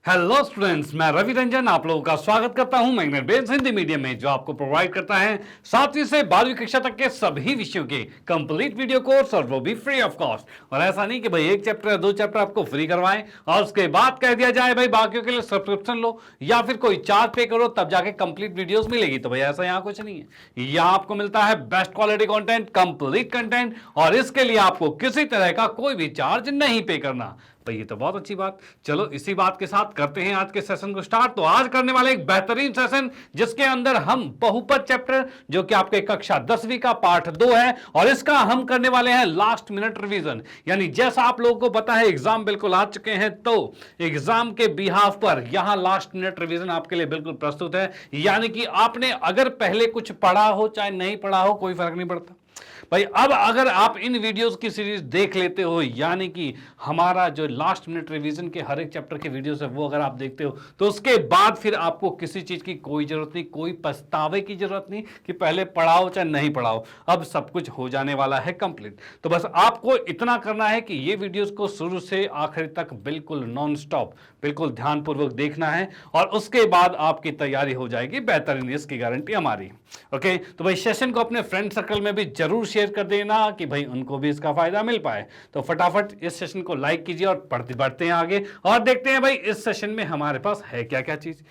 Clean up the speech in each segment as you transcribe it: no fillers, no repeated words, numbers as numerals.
Hello students, मैं रवि रंजन आप लोगों का स्वागत करता हूं मैग्नेट बेस हिंदी मीडियम में, जो आपको प्रोवाइड करता है 7वीं से 12वीं कक्षा तक के सभी विषयों के कंप्लीट वीडियो कोर्स, और वो भी फ्री ऑफ कॉस्ट। और ऐसा नहीं कि भाई एक चैप्टर या 2 चैप्टर आपको फ्री करवाएं और उसके बाद कह दिया जाए भाई बाकियों के लिए सब्सक्रिप्शन लो या फिर कोई चार्ज पे करो तब जाके कंप्लीट वीडियोस मिलेगी। तो भाई ऐसा यहाँ कुछ नहीं है। यहाँ आपको मिलता है best quality content, complete content, और इसके लिए आपको किसी तरह का कोई भी चार्ज नहीं पे करना। भाई ये तो बहुत अच्छी बात। चलो इसी बात के साथ करते हैं आज के सेशन को स्टार्ट। तो आज करने वाले एक बेहतरीन सेशन जिसके अंदर हम बहुपद चैप्टर, जो कि आपके कक्षा 10वीं का पार्ट 2 है, और इसका हम करने वाले हैं लास्ट मिनट रिवीजन। यानी जैसा आप लोगों को पता है एग्जाम बिल्कुल आ चुके हैं, तो एग्जाम के बिहाफ पर यहां लास्ट मिनट रिवीजन आपके लिए बिल्कुल प्रस्तुत है। यानी कि आपने अगर पहले कुछ पढ़ा हो चाहे नहीं पढ़ा हो कोई फर्क नहीं पड़ता भाई। अब अगर आप इन वीडियोस की सीरीज देख लेते हो, यानी कि हमारा जो लास्ट मिनट रिवीजन के हर एक चैप्टर के वीडियोस है वो अगर आप देखते हो, तो उसके बाद फिर आपको किसी चीज की कोई जरूरत नहीं, कोई पछतावे की जरूरत नहीं कि पहले पढ़ाओ चाहे नहीं पढ़ाओ। अब सब कुछ हो जाने वाला है कंप्लीट। तो बस आपको इतना करना है कि ये वीडियोस को शुरू से आखिर तक बिल्कुल नॉन स्टॉप, बिल्कुल ध्यानपूर्वक देखना है, और उसके बाद आपकी तैयारी हो जाएगी बेहतरीन, इसकी गारंटी हमारी। ओके, तो भाई सेशन को अपने फ्रेंड सर्कल में भी जरूर शेयर कर देना कि भाई उनको भी इसका फायदा मिल पाए। तो फटाफट इस सेशन को लाइक कीजिए और बढ़ते हैं आगे और देखते हैं भाई इस सेशन में हमारे पास है क्या क्या चीज।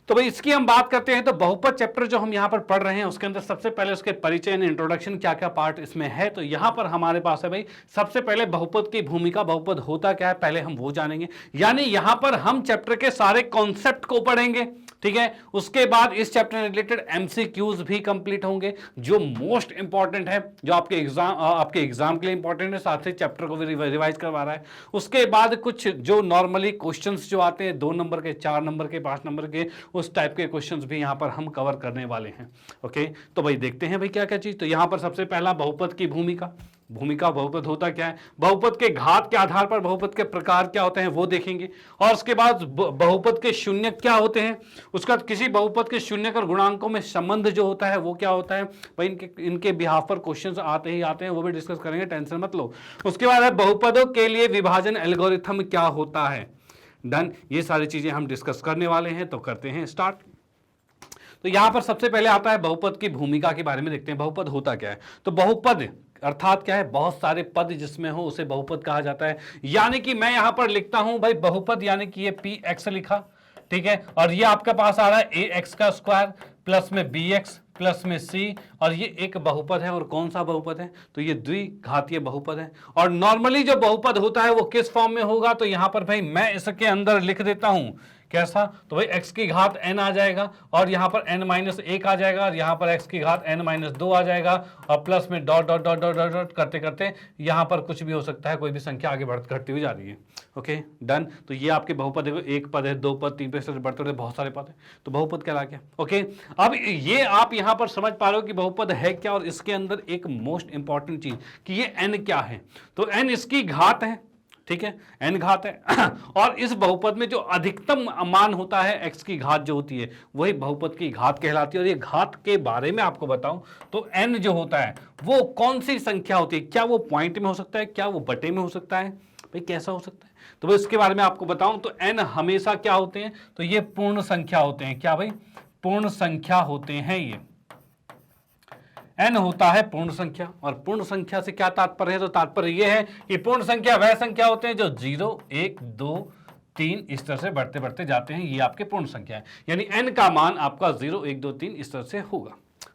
तो भाई इसकी हम बात करते हैं। तो बहुपद चैप्टर जो हम यहां पर पढ़ रहे हैं उसके अंदर सबसे पहले उसके परिचय एंड इंट्रोडक्शन क्या क्या पार्ट इसमें है। तो यहां पर हमारे पास है भाई सबसे पहले बहुपद की भूमिका, बहुपद होता क्या है पहले हम वो जानेंगे। यानी यहां पर हम चैप्टर के सारे कॉन्सेप्ट को पढ़ेंगे, ठीक है। उसके बाद इस चैप्टर रिलेटेड एमसीक्यूज भी कंप्लीट होंगे जो मोस्ट इंपॉर्टेंट है, जो आपके एग्जाम के लिए इंपॉर्टेंट है, साथ ही चैप्टर को भी रिवाइज करवा रहा है। उसके बाद कुछ जो नॉर्मली क्वेश्चंस जो आते हैं 2 नंबर के, 4 नंबर के, 5 नंबर के, उस टाइप के क्वेश्चंस भी यहां पर हम कवर करने वाले हैं। ओके, तो भाई देखते हैं भाई क्या क्या चीज। तो यहां पर सबसे पहला बहुपद की भूमिका। बहुपद होता क्या है, बहुपद के घात के आधार पर बहुपद के प्रकार क्या होते हैं वो देखेंगे, और उसके बाद बहुपद के शून्य क्या होते हैं, उसका किसी बहुपद के शून्य और गुणांकों में संबंध जो होता है वो क्या होता है भाई। इनके बिहाफ पर क्वेश्चंस आते ही आते हैं, वो भी डिस्कस करेंगे, टेंशन मत लो। उसके बाद है बहुपदों के लिए विभाजन एल्गोरिथम क्या होता है। डन, ये सारी चीजें हम डिस्कस करने वाले हैं। तो करते हैं स्टार्ट। तो यहां पर सबसे पहले आता है बहुपद की भूमिका के बारे में देखते हैं। बहुपद होता क्या है। तो बहुपद अर्थात क्या है, बहुत सारे पद जिसमें हो उसे बहुपद कहा जाता है। यानी कि मैं यहां पर लिखता हूं भाई बहुपद, यानी कि ये पी एक्स लिखा, ठीक है, और ये आपके पास आ रहा है ए एक्स का स्क्वायर प्लस में बी एक्स प्लस में सी, और ये एक बहुपद है। और कौन सा बहुपद है, तो ये द्विघातीय बहुपद है। और नॉर्मली जो बहुपद होता है वो किस फॉर्म में होगा, तो यहां पर भाई मैं इसके अंदर लिख देता हूं कैसा, तो भाई x की घात n आ जाएगा, और यहां पर n-1 आ जाएगा, और यहां पर x की घात n-2 आ जाएगा, और प्लस में dot dot dot dot dot dot करते करते यहां पर कुछ भी हो सकता है, कोई भी संख्या आगे घटती हुई जा रही है। Okay done. तो ये आपके बहुपद है, एक पद है, 2 पद, 3 पद, बढ़ते बढ़ते बहुत सारे पद है, तो बहुपद कहला गया। ओके, अब ये आप यहां पर समझ पा रहे हो कि बहुपद है क्या, और इसके अंदर एक मोस्ट इंपॉर्टेंट चीज कि ये n क्या है। तो n इसकी घात है, ठीक है, n घात है। और इस बहुपद में जो अधिकतम मान होता है x की घात जो होती है वही बहुपद की घात कहलाती है। और ये घात के बारे में आपको बताऊं तो n जो होता है वो कौन सी संख्या होती है, क्या वो पॉइंट में हो सकता है, क्या वो बटे में हो सकता है, भाई कैसा हो सकता है। तो भाई इसके बारे में आपको बताऊं तो n हमेशा क्या होते हैं, तो ये पूर्ण संख्या होते हैं। क्या भाई, पूर्ण संख्या होते हैं। ये n होता है पूर्ण संख्या। और पूर्ण संख्या से क्या तात्पर्य है, तो तात्पर्य यह है कि पूर्ण संख्या वह संख्या होते हैं जो 0, 1, 2, 3 इस तरह से बढ़ते बढ़ते जाते हैं, ये आपके पूर्ण संख्या है। यानी n का मान आपका 0, 1, 2, 3 इस तरह से होगा।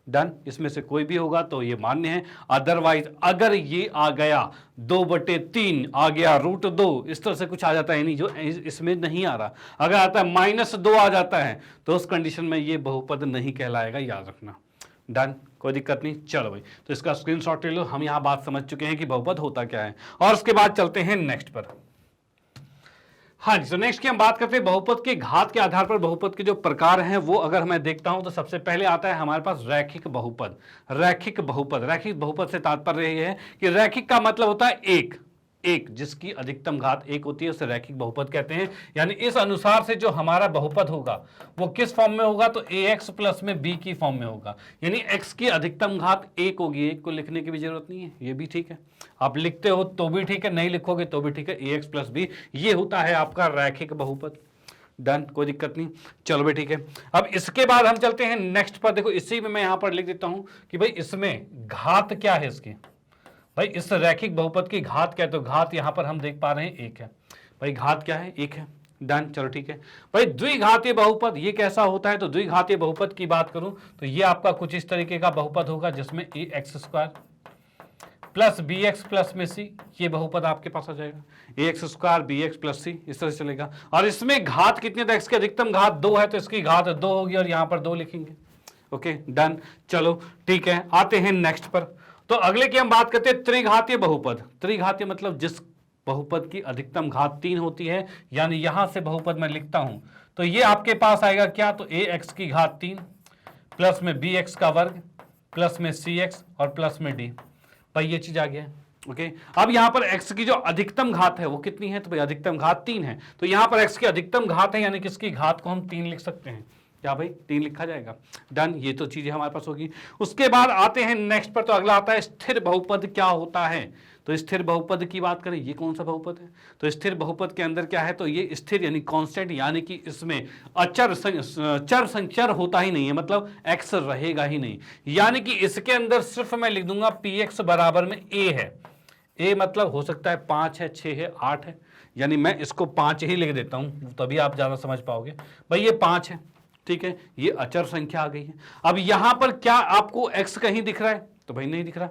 डन, इसमें से कोई भी होगा तो ये मान्य है। अदरवाइज अगर ये आ गया 2/3 आ गया √2 इस तरह से कुछ आ जाता है, नहीं जो इसमें नहीं आ रहा, अगर आता है -2 आ जाता है तो उस कंडीशन में ये बहुपद नहीं कहलाएगा, याद रखना। डन, कोई दिक्कत नहीं। चलो भाई, तो इसका स्क्रीनशॉट ले लो। हम यहां बात समझ चुके हैं कि बहुपद होता क्या है, और उसके बाद चलते हैं नेक्स्ट पर। हाँ जी, तो नेक्स्ट की हम बात करते हैं बहुपद के घात के आधार पर बहुपद के जो प्रकार हैं वो अगर मैं देखता हूं तो सबसे पहले आता है हमारे पास रैखिक बहुपद। रैखिक बहुपद, रैखिक बहुपद से तात्पर्य यह है कि रैखिक का मतलब होता है एक, जिसकी अधिकतम घात 1 होती है उसे रैखिक बहुपद कहते हैं। यानी इस अनुसार से जो हमारा बहुपद होगा वो किस फॉर्म में होगा, तो ax प्लस में b की फॉर्म में होगा। यानी x की अधिकतम घात 1 होगी। 1 को लिखने की भी जरूरत नहीं है, ये भी ठीक है, आप लिखते हो तो भी ठीक है, नहीं लिखोगे तो भी ठीक है, ax प्लस b, ये होता है आपका रैखिक बहुपद। डन, कोई दिक्कत नहीं। चलो भाई ठीक है। अब इसके बाद हम चलते हैं नेक्स्ट पर। देखो इसी में मैं यहां पर लिख देता हूं कि भाई इसमें घात क्या है इसकी। भाई इस रैखिक बहुपद की घात क्या है, तो घात यहां पर हम देख पा रहे हैं 1 है। भाई घात क्या है, 1 है। डन, चलो ठीक है। भाई द्विघातीय बहुपद ये कैसा होता है, तो द्विघातीय बहुपद की बात करूं तो ये आपका कुछ इस तरीके का बहुपद होगा जिसमें a x square plus b x plus में सी, ये बहुपद आपके पास आ जाएगा। A x square b x plus c, इस तरह से चलेगा। और इसमें घात कितनी है, एक्स की अधिकतम घात 2 है, तो इसकी घात 2 होगी और यहां पर 2 लिखेंगे। ओके डन, चलो ठीक है। आते हैं नेक्स्ट पर। तो अगले की हम बात करते हैं त्रिघातीय बहुपद। त्रिघातीय मतलब जिस बहुपद की अधिकतम घात 3 होती है, यानी यहां से बहुपद मैं लिखता हूं तो ये आपके पास आएगा क्या, तो ए एक्स की घात 3 प्लस में बी एक्स का वर्ग प्लस में सी एक्स और प्लस में डी। भाई ये चीज आ गया। ओके, अब यहां पर x की जो अधिकतम घात है वो कितनी है, तो भाई अधिकतम घात 3 है, तो यहां पर x की अधिकतम घात है यानी कि इसकी घात को हम 3 लिख सकते हैं। क्या भाई 3 लिखा जाएगा। डन, ये तो चीजें हमारे पास होगी। उसके बाद आते हैं नेक्स्ट पर। तो अगला आता है स्थिर बहुपद क्या होता है। तो स्थिर बहुपद की बात करें, ये कौन सा बहुपद है, तो स्थिर बहुपद के अंदर क्या है, तो ये स्थिर यानी कांस्टेंट, यानी कि इसमें चर होता ही नहीं है, मतलब x रहेगा ही नहीं। यानी कि इसके अंदर सिर्फ मैं लिख दूंगा px बराबर में a है। a मतलब हो सकता है 5 है, 6 है, 8 है, यानी मैं इसको 5 ही लिख देता हूं, तभी आप ज्यादा समझ पाओगे। भाई ये 5 है, ठीक है, ये अचर संख्या आ गई है। अब यहां पर क्या आपको x कहीं दिख रहा है, तो भाई नहीं दिख रहा।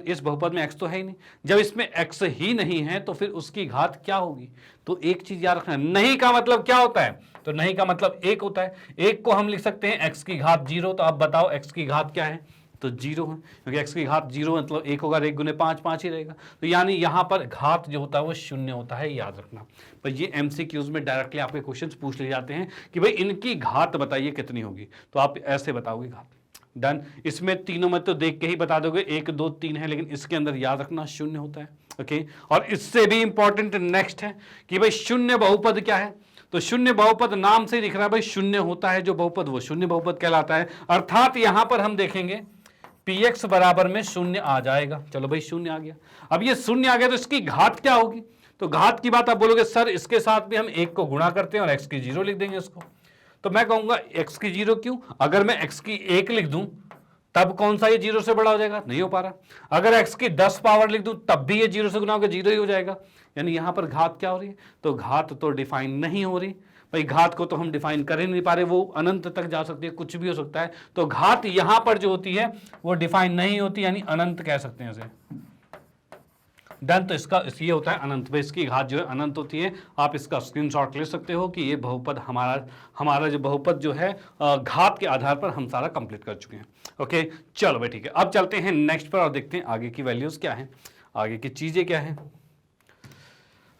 इस बहुपद में x तो है ही नहीं। जब इसमें x ही नहीं है तो फिर उसकी घात क्या होगी, तो एक चीज याद रखना, नहीं का मतलब क्या होता है, तो नहीं का मतलब 1 होता है। 1 को हम लिख सकते हैं x की घात 0, तो आप बताओ x की घात क्या है, तो 0 है, क्योंकि x की घात 0 मतलब 1 होगा, 1 गुने 5 5 ही रहेगा। तो यानी यहां पर घात जो होता है वो 0 होता है, याद रखना। पर ये MCQs में डायरेक्टली आपके क्वेश्चंस पूछ लिए जाते हैं कि भाई इनकी घात बताइए कितनी होगी, तो आप ऐसे बताओगे घात। डन, इसमें तीनों में तो देख के ही बता दोगे 1 2 3 है, लेकिन इसके अंदर याद रखना 0 होता है। ओके, और इससे भी इंपॉर्टेंट नेक्स्ट है कि भाई शून्य बहुपद क्या है। तो शून्य बहुपद नाम से ही दिख रहा है भाई, शून्य होता है जो बहुपद वो शून्य बहुपद कहलाता है। अर्थात यहां पर हम देखेंगे px बराबर में 0 आ जाएगा। चलो भाई 0 आ गया। अब ये 0 आ गया तो इसकी घात क्या होगी, तो घात की बात आप बोलोगे सर इसके साथ भी हम 1 को गुणा करते हैं और x की 0 लिख देंगे इसको। तो मैं कहूंगा x की 0 क्यों, अगर मैं x की 1 लिख दूं तब कौन सा ये 0 से बड़ा हो जाएगा, नहीं हो पा रहा। अगर x की 10 पावर लिख दूं तब भी ये 0 से गुना होकर 0 ही हो जाएगा। यानी यहां पर घात क्या हो रही है, तो घात तो डिफाइन नहीं हो रही। भाई घात को तो हम डिफाइन कर ही नहीं पा रहे, वो अनंत तक जा सकती है, कुछ भी हो सकता है। तो घात यहां पर जो होती है वो डिफाइन नहीं होती, यानी अनंत कह सकते हैं इसे। डन, तो इसका ये होता है अनंत। भाई इसकी घात जो है अनंत होती है। आप इसका स्क्रीनशॉट ले सकते हो कि ये बहुपद हमारा जो बहुपद जो है घात के आधार पर हम सारा कंप्लीट कर चुके हैं। ओके चलो भाई ठीक है। अब चलते हैं नेक्स्ट पर और देखते हैं आगे की वैल्यूज क्या है, आगे की चीजें क्या है।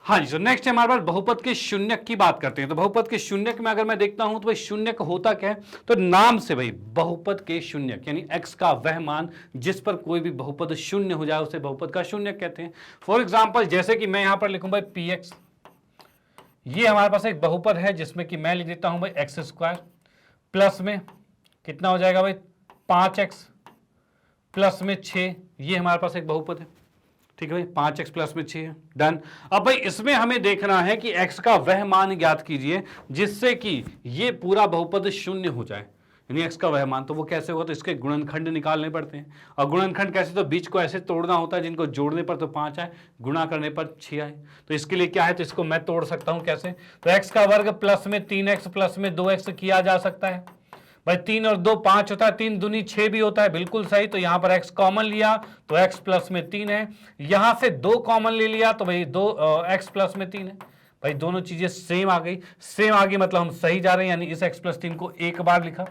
हाँ जी, तो नेक्स्ट है हमारे पास बहुपद के शून्यक की बात करते हैं। तो बहुपद के शून्यक में अगर मैं देखता हूं तो भाई शून्यक होता क्या है, तो नाम से भाई बहुपद के शून्यक यानी x का वह मान जिस पर कोई भी बहुपद शून्य हो जाए उसे बहुपद का शून्यक कहते हैं। फॉर एग्जांपल जैसे कि मैं यहां पर लिखूं भाई px, ये हमारे पास एक बहुपद है जिसमें कि मैं लिख देता हूं भाई एक्स स्क्वायर प्लस में कितना हो जाएगा भाई 5x प्लस में 6, ये हमारे पास एक बहुपद है। ठीक है भाई, 5x प्लस में 6 है। डन। अब भाई इसमें हमें देखना है कि x का वह मान ज्ञात कीजिए जिससे कि ये पूरा बहुपद शून्य हो जाए, यानी x का वह मान। तो वो कैसे होगा, तो इसके गुणनखंड निकालने पड़ते हैं। और गुणनखंड कैसे, तो बीच को ऐसे तोड़ना होता है जिनको जोड़ने पर तो 5 आए, गुणा करने पर 6 आए। तो इसके लिए क्या है, तो इसको मैं तोड़ सकता हूं कैसे, तो x का वर्ग प्लस में 3x प्लस में 2x किया जा सकता है। भाई 3 और 2 5 होता है, 3 दूनी 6 भी होता है, बिल्कुल सही। तो यहां पर x कॉमन लिया तो x प्लस में 3 है, यहां से 2 कॉमन ले लिया तो भाई 2 x प्लस में 3 है। भाई दोनों चीजें सेम आ गई, सेम आ गई मतलब हम सही जा रहे हैं, यानी इस x प्लस 3 को एक बार लिखा।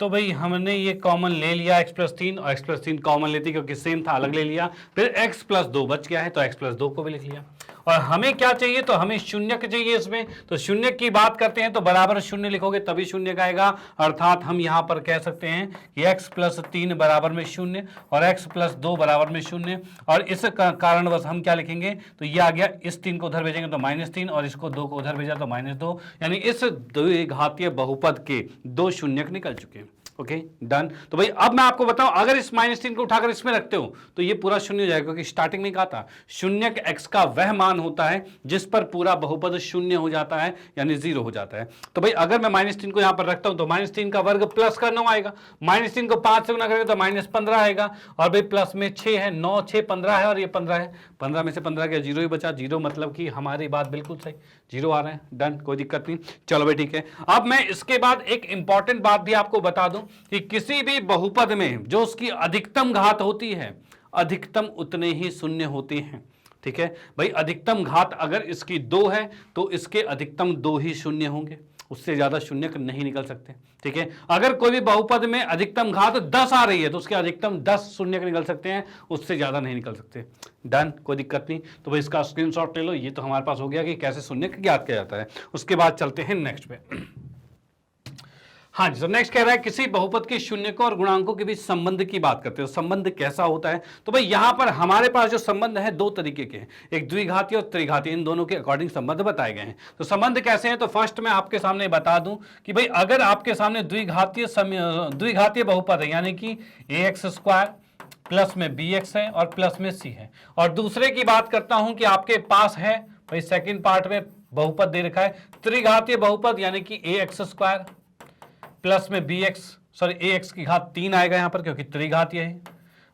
तो भाई हमने ये कॉमन ले लिया x प्लस 3 और x प्लस 3 कॉमन लेती क्योंकि सेम था, अलग ले लिया। फिर x प्लस 2 बच गया है तो x प्लस 2 को भी लिख लिया। और हमें क्या चाहिए, तो हमें शून्यक चाहिए इसमें। तो शून्यक की बात करते हैं तो बराबर शून्य लिखोगे तभी शून्य का आएगा। अर्थात हम यहां पर कह सकते हैं कि x प्लस 3 बराबर में 0 और x प्लस 2 बराबर में 0। और इस कारणवश हम क्या लिखेंगे, तो ये आ गया, इस 3 को उधर भेजेंगे तो -3 और इसको 2 को उधर भेजा तो -2, यानी इस द्विघातीय बहुपद के 2 शून्यक निकल चुके हैं। Okay done. तो भाई अब मैं आपको बताऊं, अगर इस -3 को उठाकर इसमें रखते हो तो ये पूरा शून्य हो जाएगा, क्योंकि स्टार्टिंग में कहा था शून्य x का वह मान होता है जिस पर पूरा बहुपद शून्य हो जाता है, यानी 0 हो जाता है। तो भाई अगर मैं -3 को यहां पर रखता हूं तो -3 का वर्ग प्लस का 9 आएगा, -3 को 5 से गुना करेंगे तो -15 आएगा, और भाई प्लस में 6 है, 9 6 15 है, और ये 15 है, 15 में से 15 गया 0 ही बचा, 0 मतलब कि हमारी बात बिल्कुल सही, 0 आ रहा है, डन, कोई दिक्कत नहीं। चलो भाई ठीक है। अब मैं इसके बाद एक इंपॉर्टेंट बात भी आपको बता दूं कि किसी भी बहुपद में जो उसकी अधिकतम घात होती है, अधिकतम उतने ही शून्य होते हैं, ठीक है भाई। अधिकतम घात अगर इसकी 2 है तो इसके अधिकतम 2 ही शून्य होंगे, उससे ज्यादा शून्य नहीं निकल सकते, ठीक है। अगर कोई भी बहुपद में अधिकतम घात 10 आ रही है तो उसके अधिकतम 10 शून्य निकल सकते हैं, उससे ज्यादा नहीं निकल सकते, डन, कोई दिक्कत नहीं। तो भाई इसका स्क्रीनशॉट ले लो, ये तो हमारे पास हो गया कि कैसे शून्य ज्ञात किया जाता है। उसके बाद चलते हैं नेक्स्ट पे। हाँ जी, तो नेक्स्ट कह रहा है किसी बहुपद के शून्यकों और गुणांकों के बीच संबंध की बात करते हो, संबंध कैसा होता है। तो भाई यहां पर हमारे पास जो संबंध है 2 तरीके के हैं, एक द्विघातीय और त्रिघातीय, इन दोनों के अकॉर्डिंग संबंध बताए गए हैं। तो संबंध कैसे हैं, तो फर्स्ट मैं आपके सामने बता दूं कि भाई अगर आपके सामने द्विघातीय बहुपद है, यानी कि ax² प्लस में bx है और प्लस में c है, और दूसरे की बात करता हूं कि आपके पास है भाई सेकेंड पार्ट में बहुपद दे रखा है त्रिघातीय बहुपद, यानी कि ax² प्लस में ax की घात 3 आएगा यहां पर क्योंकि त्रिघातीय है,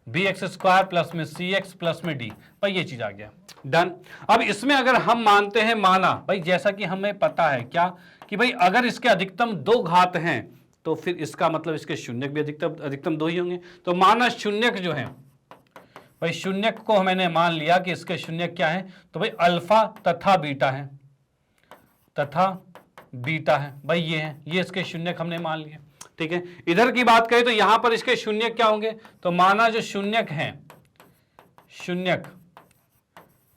bx² प्लस में cx प्लस में d, भाई ये चीज आ गया, डन। अब इसमें अगर हम मानते हैं, माना भाई जैसा कि हमें पता है क्या कि भाई अगर इसके अधिकतम 2 घात हैं तो फिर इसका मतलब इसके शून्य भी अधिकतम 2 ही होंगे। तो माना शून्य जो है भाई, शून्य को मैंने मान लिया कि इसके शून्य क्या है, तो भाई अल्फा तथा बीटा है, तथा बीटा है, भाई ये है, ये इसके शून्य हमने मान लिए, ठीक है। इधर की बात करें तो यहां पर इसके शून्य क्या होंगे, तो माना जो शून्यक हैं, शून्यक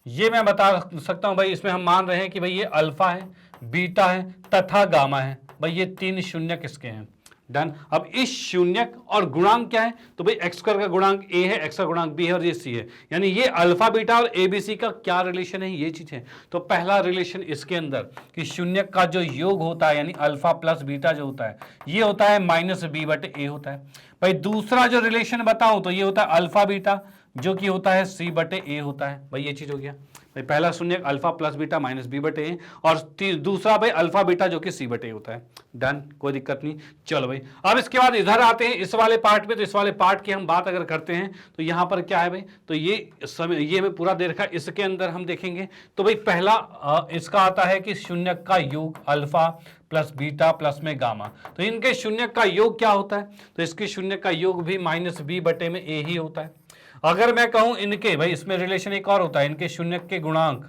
ये मैं बता सकता हूं भाई, इसमें हम मान रहे हैं कि भाई ये अल्फा है, बीटा है तथा गामा है, भाई ये 3 शून्यक इसके हैं, डन। अब इस शून्यक और गुणांक क्या है, तो भाई x² का गुणांक a है, x का गुणांक b है और ये c है, यानी ये अल्फा बीटा और a b c का क्या रिलेशन है, ये चीज है। तो पहला रिलेशन इसके अंदर कि शून्यक का जो योग होता है, यानी अल्फा प्लस बीटा जो होता है, ये होता है -b/a होता है। भाई दूसरा जो रिलेशन बताऊं तो ये होता है अल्फा बीटा जो कि होता है c/a होता है, भाई ये चीज हो गया। भाई पहला शून्य अल्फा प्लस बीटा -b/a, और दूसरा भाई अल्फा बीटा जो कि c/a होता है, डन, कोई दिक्कत नहीं। चलो भाई अब इसके बाद इधर आते हैं इस वाले पार्ट पे। तो इस वाले पार्ट की हम बात अगर करते हैं तो यहां पर क्या है भाई, तो ये मैं पूरा दे रखा है, इसके अंदर हम देखेंगे तो भाई पहला इसका आता है कि शून्य का योग अल्फा प्लस बीटा प्लस में गामा, तो इनके शून्य का योग क्या होता है, तो इसके शून्य का योग भी -b/a ही होता है। अगर मैं कहूं इनके, भाई इसमें रिलेशन एक और होता है, इनके शून्य के गुणांक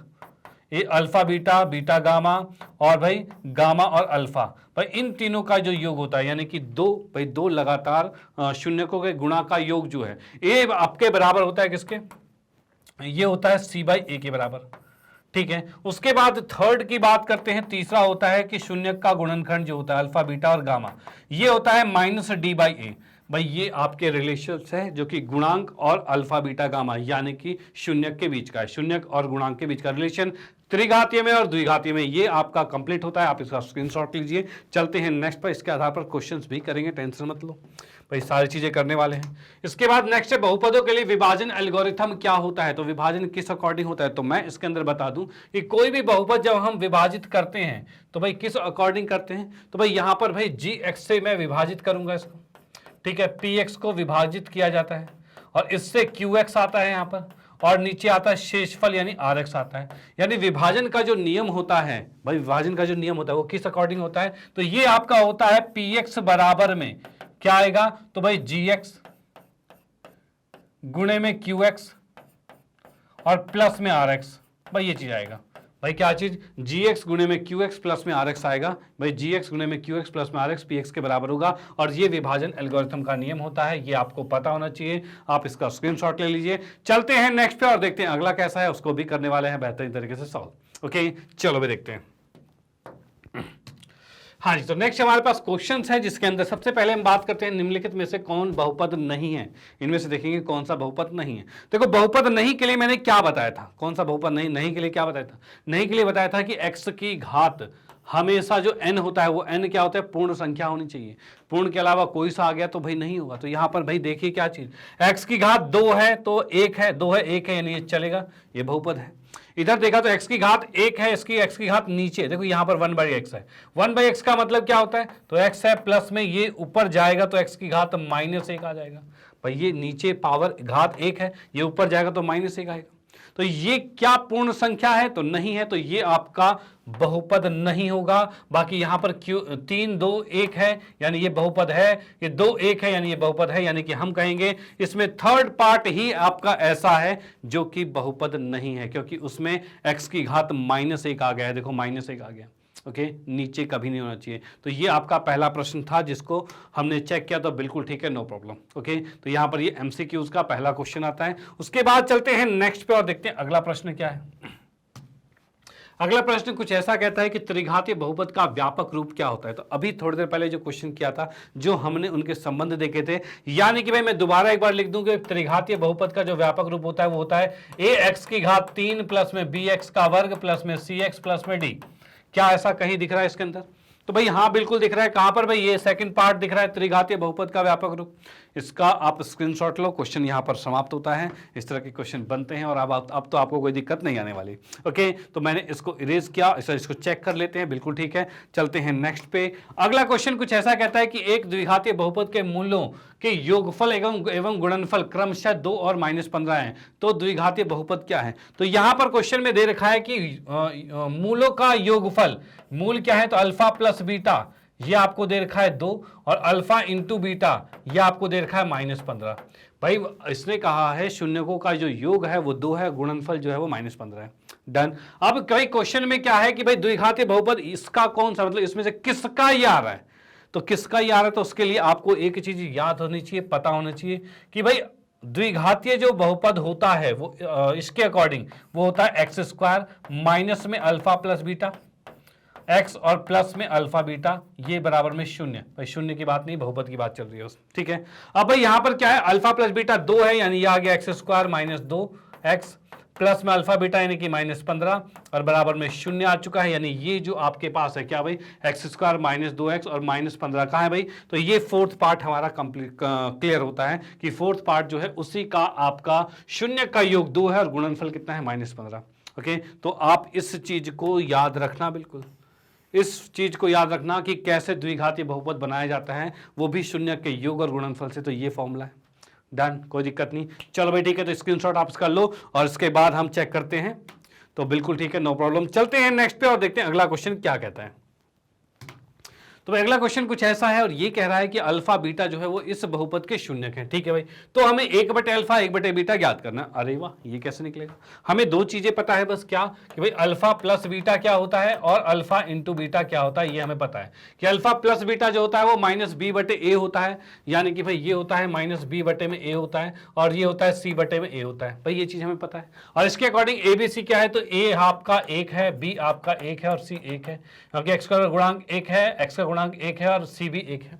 ये अल्फा बीटा, बीटा गामा, और भाई गामा और अल्फा, भाई इन तीनों का जो योग होता है, यानी कि 2 लगातार शून्यकों के गुणा का योग जो है ये आपके बराबर होता है किसके, ये होता है c/a के बराबर, ठीक है। उसके बाद थर्ड की बात करते हैं, तीसरा होता है कि शून्य का गुणनखंड जो होता है अल्फा बीटा और गामा, ये होता है -d/a, भाई ये आपके रिलेशंस है जो कि गुणांक और अल्फा बीटा गामा यानी कि शून्यक के बीच का है, शून्यक और गुणांक के बीच का रिलेशन त्रिघातीय में और द्विघातीय में ये आपका कंप्लीट होता है। आप इसका स्क्रीनशॉट लीजिए। चलते हैं नेक्स्ट पर, इसके आधार पर क्वेश्चंस भी करेंगे, टेंशन मत लो भाई, सारी चीजें करने वाले हैं। इसके बाद नेक्स्ट है बहुपदों के लिए विभाजन एल्गोरिथम क्या होता है, तो विभाजन किस अकॉर्डिंग होता है, तो मैं इसके अंदर बता दूं कि कोई भी बहुपद जब हम विभाजित करते हैं तो भाई किस अकॉर्डिंग करते हैं, तो भाई यहां पर भाई gx से मैं विभाजित करूंगा इसको, ठीक है, px को विभाजित किया जाता है और इससे qx आता है यहां पर, और नीचे आता है शेषफल यानी rx आता है। यानी विभाजन का जो नियम होता है भाई, विभाजन का जो नियम होता है वो किस अकॉर्डिंग होता है, तो ये आपका होता है px बराबर में क्या आएगा, तो भाई gx गुणे में qx और प्लस में rx, भाई ये चीज आएगा। भाई क्या चीज, gx गुणे में qx प्लस में rx आएगा, भाई gx गुणे में qx प्लस में rx px के बराबर होगा, और ये विभाजन एल्गोरिथम का नियम होता है, ये आपको पता होना चाहिए। आप इसका स्क्रीनशॉट ले लीजिए। चलते हैं नेक्स्ट पे और देखते हैं अगला कैसा है, उसको भी करने वाले हैं बेहतरीन तरीके से सॉल्व। ओके चलो भी देखते हैं। हाँ जी, तो नेक्स्ट हमारे पास क्वेश्चंस है जिसके अंदर सबसे पहले हम बात करते हैं निम्नलिखित में से कौन बहुपद नहीं है। इनमें से देखेंगे कौन सा बहुपद नहीं है। देखो बहुपद नहीं के लिए मैंने क्या बताया था, कौन सा बहुपद नहीं के लिए क्या बताया था, नहीं के लिए बताया था कि x की घात हमेशा जो n होता है वो n क्या होता है, पूर्ण संख्या होनी चाहिए। पूर्ण के अलावा कोई सा आ गया तो भाई नहीं होगा। तो यहां पर भाई देखिए क्या चीज, x की घात 2 है तो 1 है, 2 है 1 है, यानी ये चलेगा, ये बहुपद है। इधर देखा तो x की घात 1 है, इसकी x की घात नीचे, देखो यहां पर 1/x है। 1/x का मतलब क्या होता है, तो x है प्लस में ये ऊपर जाएगा तो x की घात -1 आ जाएगा। भाई ये नीचे पावर घात 1 है, ये ऊपर जाएगा तो -1 आएगा। तो ये क्या पूर्ण संख्या है, तो नहीं है, तो ये आपका बहुपद नहीं होगा। बाकी यहां पर क्यों 3 2 1 है, यानी ये बहुपद है, ये 2 1 है, यानी ये बहुपद है, यानी कि हम कहेंगे इसमें थर्ड पार्ट ही आपका ऐसा है जो कि बहुपद नहीं है, क्योंकि उसमें x की घात -1 आ गया है। देखो -1 आ गया, ओके, नीचे कभी नहीं होना चाहिए। तो ये आपका पहला प्रश्न था जिसको हमने चेक किया, तो बिल्कुल ठीक है, नो प्रॉब्लम। ओके, तो यहां पर ये एमसीक्यूज का पहला क्वेश्चन आता है। उसके बाद चलते हैं नेक्स्ट पे और देखते हैं अगला प्रश्न क्या है। अगला प्रश्न कुछ ऐसा कहता है कि त्रिघातीय बहुपद का व्यापक रूप क्या होता है। तो अभी थोड़ी देर पहले जो क्वेश्चन किया था, जो हमने उनके संबंध देखे थे, यानी कि भाई मैं दोबारा एक बार लिख दूं कि त्रिघातीय बहुपद का जो व्यापक रूप होता है वो होता है ax की घात 3 प्लस में bx का वर्ग प्लस में cx प्लस में d। क्या ऐसा कहीं दिख रहा है इसके अंदर, तो भाई हाँ बिल्कुल दिख रहा है। कहां पर भाई, ये सेकंड पार्ट दिख रहा है, त्रिघातीय बहुपद का व्यापक रूप। इसका आप स्क्रीनशॉट लो, क्वेश्चन यहां पर समाप्त होता है। इस तरह के क्वेश्चन बनते हैं और अब तो आपको कोई दिक्कत नहीं आने वाली। ओके, तो मैंने इसको इरेज किया, इसको चेक कर लेते हैं, बिल्कुल ठीक है। चलते हैं नेक्स्ट पे। अगला क्वेश्चन कुछ ऐसा कहता है कि एक द्विघातीय बहुपद के मूल्यों के योगफल एवं गुणनफल क्रमशः 2 और -15 है, तो द्विघातीय बहुपद क्या है। तो यहां पर क्वेश्चन में दे रखा है कि मूलों का योगफल, मूल क्या है, तो अल्फा प्लस बीटा, ये आपको दे रखा है 2, और अल्फा इंटू बीटा ये आपको दे रखा है -15। भाई इसने कहा है शून्यकों का जो योग है वो 2 है, गुणनफल जो है वो -15 है। डन। अब कई क्वेश्चन में क्या है कि भाई द्विघातीय बहुपद इसका कौन सा, मतलब इसमें से किसका ये आ रहा है, तो किसका ये आ रहा है, तो उसके लिए आपको एक चीज याद होनी चाहिए, पता होना चाहिए कि भाई द्विघातीय जो बहुपद होता है वो इसके अकॉर्डिंग वो होता है x² माइनस में अल्फा प्लस बीटा, x और प्लस में अल्फा बीटा, ये बराबर में 0। भाई 0 की बात नहीं, बहुपद की बात चल रही है, ठीक है। अब भाई यहां पर क्या है, अल्फा प्लस बीटा 2 है, यानी ये आ गया x² माइनस 2x प्लस में अल्फा बीटा यानी कि -15 और बराबर में 0 आ चुका है। यानी ये जो आपके पास है क्या भाई, x² माइनस 2x और -15 कहाँ है भाई, तो ये फोर्थ पार्ट हमारा कंप्लीट क्लियर होता है कि फोर्थ पार्ट जो है उसी का आपका 0 का योग 2 है और गुणनफल कितना है, -15। ओके, तो आप इस चीज को याद रखना, बिल्कुल इस चीज को याद रखना कि कैसे द्विघातीय बहुपद बनाया जाता है, वो भी 0 के योग और गुणनफल से। तो ये फॉर्मूला है, डन, कोई दिक्कत नहीं। चलो भाई ठीक है, तो स्क्रीनशॉट आप इसका लो और इसके बाद हम चेक करते हैं। तो बिल्कुल ठीक है, नो प्रॉब्लम। चलते हैं नेक्स्ट पे और देखते हैं अगला क्वेश्चन क्या कहता है। तो अगला क्वेश्चन कुछ ऐसा है और ये कह रहा है कि अल्फा बीटा जो है वो इस बहुपद के शून्यक हैं। ठीक है भाई, तो हमें 1/अल्फा 1/बीटा ज्ञात करना। अरे वाह, ये कैसे निकलेगा। हमें 2 चीजें पता है बस, क्या कि भाई अल्फा प्लस बीटा क्या होता है और अल्फा इंटू बीटा क्या होता है। ये हमें पता है कि अल्फा प्लस बीटा जो होता है वो -b/a होता है, यानी कि भाई ये होता है -b/a होता है और ये होता है c/a होता है। भाई ये चीज हमें पता है और इसके अकॉर्डिंग ABC क्या है, तो a आपका 1 है, b आपका 1 है और c 1 है, क्योंकि x का गुणांक 1 है, x का गुणांक 1 है और c भी 1 है।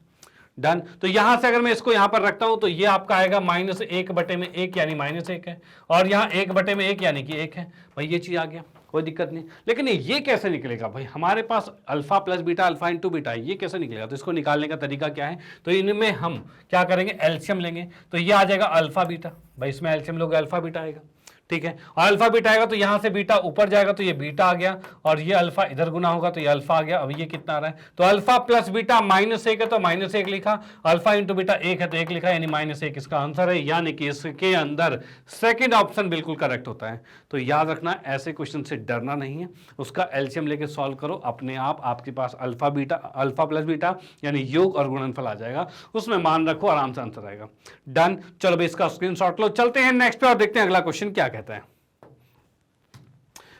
डन। तो यहां से अगर मैं इसको यहां पर रखता हूं तो ये आपका आएगा -1/1 यानी -1 है और यहां 1/1 यानी कि 1 है। भाई ये चीज आ गया, कोई दिक्कत नहीं। लेकिन ये कैसे निकलेगा भाई, हमारे पास alpha plus beta alpha into beta है, ये कैसे निकलेगा। तो इसको निकालने का तरीका क्या है, तो इनमें हम क्या करेंगे, एलसीएम लेंगे। तो ये आ जाएगा अल्फा बीटा, भाई इसमें एलसीएम लोगे अल्फा बीटा आएगा, ठीक है। और अल्फा बीटा आएगा तो यहां से बीटा ऊपर जाएगा तो ये बीटा आ गया और ये अल्फा इधर गुना होगा तो ये अल्फा आ गया। अब ये कितना आ रहा है, तो अल्फा प्लस बीटा -1 है तो -1 लिखा, अल्फा इंटू बीटा 1 है तो 1 लिखा, यानी -1 इसका आंसर है। यानी कि इसके अंदर सेकंड ऑप्शन बिल्कुल करेक्ट होता है। तो याद रखना, ऐसे क्वेश्चन से डरना नहीं है, उसका एलसीएम लेके सॉल्व करो, अपने आप आपके पास अल्फा प्लस बीटा यानी योग और गुणनफल आ जाएगा, उसमें मान रखो, आराम से आंसर आएगा। डन। चलो भाई इसका स्क्रीनशॉट लो, चलते हैं नेक्स्ट पे और देखते हैं अगला क्वेश्चन क्या कहता है।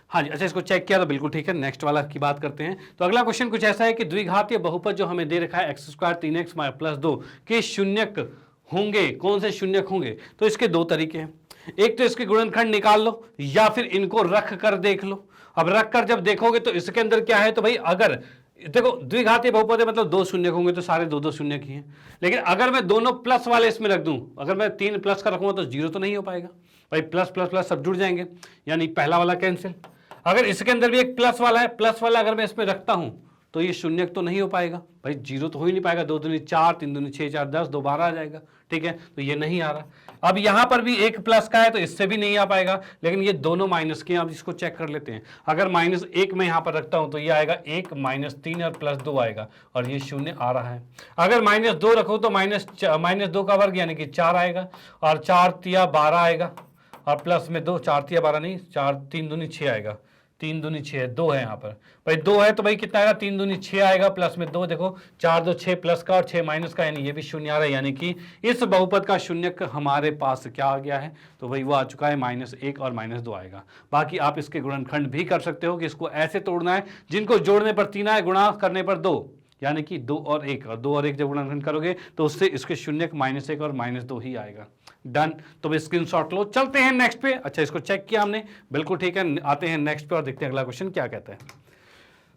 हाँ जी, अच्छा इसको चेक किया तो बिल्कुल ठीक है। नेक्स्ट वाला की बात करते हैं। तो अगला क्वेश्चन कुछ ऐसा है कि द्विघातीय बहुपद जो हमें दे रखा है x² 3x + 2 के शून्यक होंगे। कौन से शून्यक होंगे, तो इसके 2 तरीके हैं। एक तो इसके गुणनखंड निकाल लो या फिर इनको रख कर देख लो। अब रख कर जब देखोगे तो इसके अंदर क्या है, तो भाई अगर देखो द्विघातीय बहुपद है मतलब 2 शून्यक होंगे तो सारे 2 शून्यक ही हैं। लेकिन अगर मैं दोनों प्लस वाले इसमें रख दूं, अगर मैं 3 प्लस का रखूंगा तो 0 तो नहीं हो पाएगा भाई, प्लस प्लस प्लस सब जुड़ जाएंगे, यानी पहला वाला कैंसिल। अगर इसके अंदर भी एक प्लस वाला है, प्लस वाला अगर मैं इसमें रखता हूं तो ये शून्यक तो नहीं हो पाएगा भाई, जीरो तो हो ही नहीं पाएगा। 2 दूनी 4, 3 दूनी 6, 4 10, 2 12 आ जाएगा, ठीक है, तो ये नहीं आ रहा। अब यहां पर भी एक प्लस का है तो इससे भी नहीं आ पाएगा, लेकिन ये दोनों माइनस के हैं। अब इसको चेक कर लेते हैं। अगर -1 में यहां पर रखता हूं तो ये आएगा 1 -3 और +2 आएगा, और ये शून्य आ रहा है। अगर -2 रखो तो -2 का वर्ग यानी कि 4 आएगा, और 4 तिया 12 आएगा, और प्लस में 2, 4 तिया 12 नहीं, 4 3 दूनी 6 आएगा, 3 दूनी 6, 2 है यहाँ पर भाई, 2 है तो भाई कितना आएगा, 3 दूनी 6 आएगा, प्लस में 2, देखो 4 2 6 प्लस का और 6 माइनस का, यानी ये भी शून्य आ रहा है। यानी कि इस बहुपद का शून्यक हमारे पास क्या आ गया है, तो भाई वो आ चुका है -1 और -2 आएगा। बाकी आप इसके गुणनखंड भी कर सकते हो कि इसको ऐसे तोड़ना है, जिनको जोड़ने पर 3 आए, गुणा करने पर 2, यानी कि 2 और 1, और 2 और 1 जब गुणनखंड करोगे तो उससे इसके शून्यक -1 और -2 ही आएगा। डन, तो भाई स्क्रीनशॉट लो। चलते हैं नेक्स्ट पे। अच्छा, इसको चेक किया हमने, बिल्कुल ठीक है। आते हैं नेक्स्ट पे और देखते हैं अगला क्वेश्चन क्या कहता है।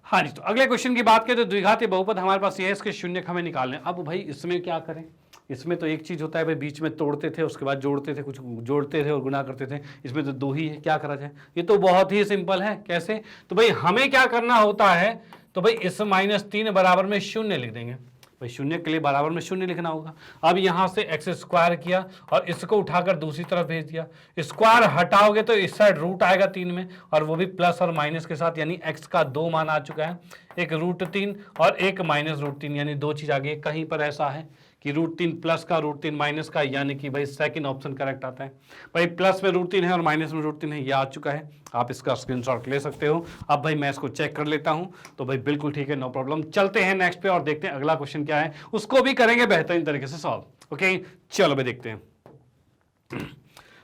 हाँ जी, तो अगले क्वेश्चन की बात करें तो द्विघातीय बहुपद हमारे पास ये है, इसके शून्यक हमें निकालने। अब भाई इसमें क्या करें, इसमें तो एक चीज होता है भाई, बीच में तोड़ते थे, उसके बाद जोड़ते थे, कुछ जोड़ते थे और गुना करते थे। इसमें तो 2 ही है, क्या करा जाए, ये तो बहुत ही सिंपल है। कैसे, तो भाई हमें क्या करना होता है, तो भाई इस -3 बराबर में 0 लिख देंगे भाई, शून्य के लिए बराबर में 0 लिखना होगा। अब यहां से x स्क्वायर किया और इसको उठाकर दूसरी तरफ भेज दिया, स्क्वायर हटाओगे तो इस साइड रूट आएगा 3 में, और वो भी प्लस और माइनस के साथ, यानी x का 2 मान आ चुका है, एक √3 और एक -√3, यानी 2 चीज आ गई। कहीं पर ऐसा है कि √3 प्लस का, √3 माइनस का, यानी कि भाई सेकंड ऑप्शन करेक्ट आता है। भाई प्लस में √3 है और माइनस में √3 है, ये आ चुका है, आप इसका स्क्रीनशॉट ले सकते हो। अब भाई मैं इसको चेक कर लेता हूं, तो भाई बिल्कुल ठीक है, नो प्रॉब्लम। चलते हैं नेक्स्ट पे और देखते हैं अगला क्वेश्चन क्या है, उसको भी करेंगे बेहतरीन तरीके से सॉल्व। ओके, चलो भाई देखते हैं।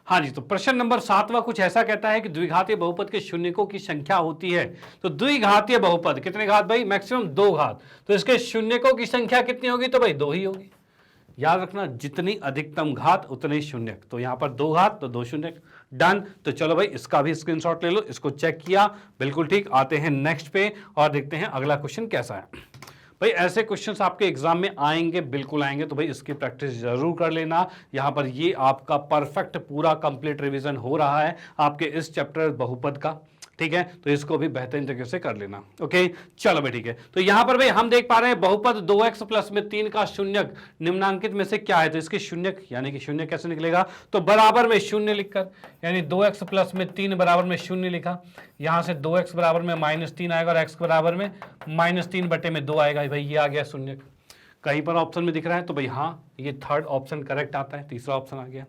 हाँ जी, तो प्रश्न नंबर 7वां कुछ ऐसा कहता है कि द्विघातीय बहुपद के शून्यकों की संख्या होती है। तो द्विघातीय बहुपद कितने घात भाई, मैक्सिमम 2 घात, तो इसके शून्यकों की संख्या कितनी होगी, तो भाई 2 ही होगी। याद रखना, जितनी अधिकतम घात उतने शून्यक, तो यहां पर 2 घात तो 2 शून्यक। डन, तो चलो भाई इसका भी स्क्रीनशॉट ले लो, इसको चेक किया, बिल्कुल ठीक। आते हैं नेक्स्ट पे और देखते हैं अगला क्वेश्चन कैसा है। भाई ऐसे क्वेश्चंस आपके एग्जाम में आएंगे, बिल्कुल आएंगे, तो भाई इसकी प्रैक्टिस जरूर कर लेना। यहां पर ये आपका परफेक्ट पूरा कंप्लीट रिवीजन हो रहा है आपके इस चैप्टर बहुपद का, ठीक है, तो इसको भी बेहतरीन तरीके से कर लेना। ओके, चलो भाई ठीक है। तो यहां पर भाई हम देख पा रहे हैं बहुपद 2x प्लस में 3 का शून्यक निम्नांकित में से क्या है, तो इसके शून्यक यानी कि शून्य कैसे निकलेगा, तो बराबर में 0 लिखकर, यानी 2x प्लस में 3 बराबर में 0 लिखा, यहां से 2x बराबर में -3 आएगा और x बराबर में -3 बटे में 2 आएगा। भाई ये आ गया शून्यक। कहीं पर ऑप्शन में दिख रहा है तो भाई हाँ, ये थर्ड ऑप्शन करेक्ट आता है, तीसरा ऑप्शन आ गया।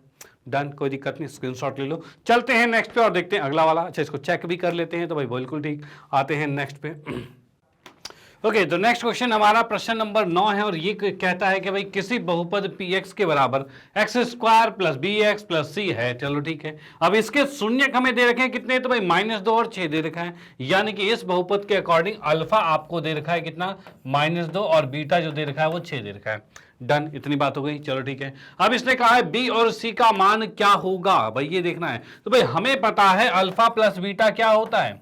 डन, कोई दिक्कत नहीं, स्क्रीनशॉट ले लो। चलते हैं नेक्स्ट पे और देखते हैं अगला वाला। अच्छा, इसको चेक भी कर लेते हैं, तो भाई बिल्कुल ठीक। आते हैं नेक्स्ट पे। ओके, तो नेक्स्ट क्वेश्चन हमारा प्रश्न नंबर 9 है, और ये कहता है कि भाई किसी बहुपद px के बराबर x² plus bx plus c है। चलो ठीक है, अब इसके शून्यक हमें दे रखे हैं कितने, तो भाई -2 और 6 दे रखा है, यानी कि इस बहुपद के अकॉर्डिंग अल्फा आपको दे रखा है कितना, -2, और बीटा जो दे रखा है वो 6 दे रखा है। डन, इतनी बात हो गई, चलो ठीक है। अब इसने कहा है बी और सी का मान क्या होगा, भाई ये देखना है। तो भाई हमें पता है अल्फा प्लस बीटा क्या होता है,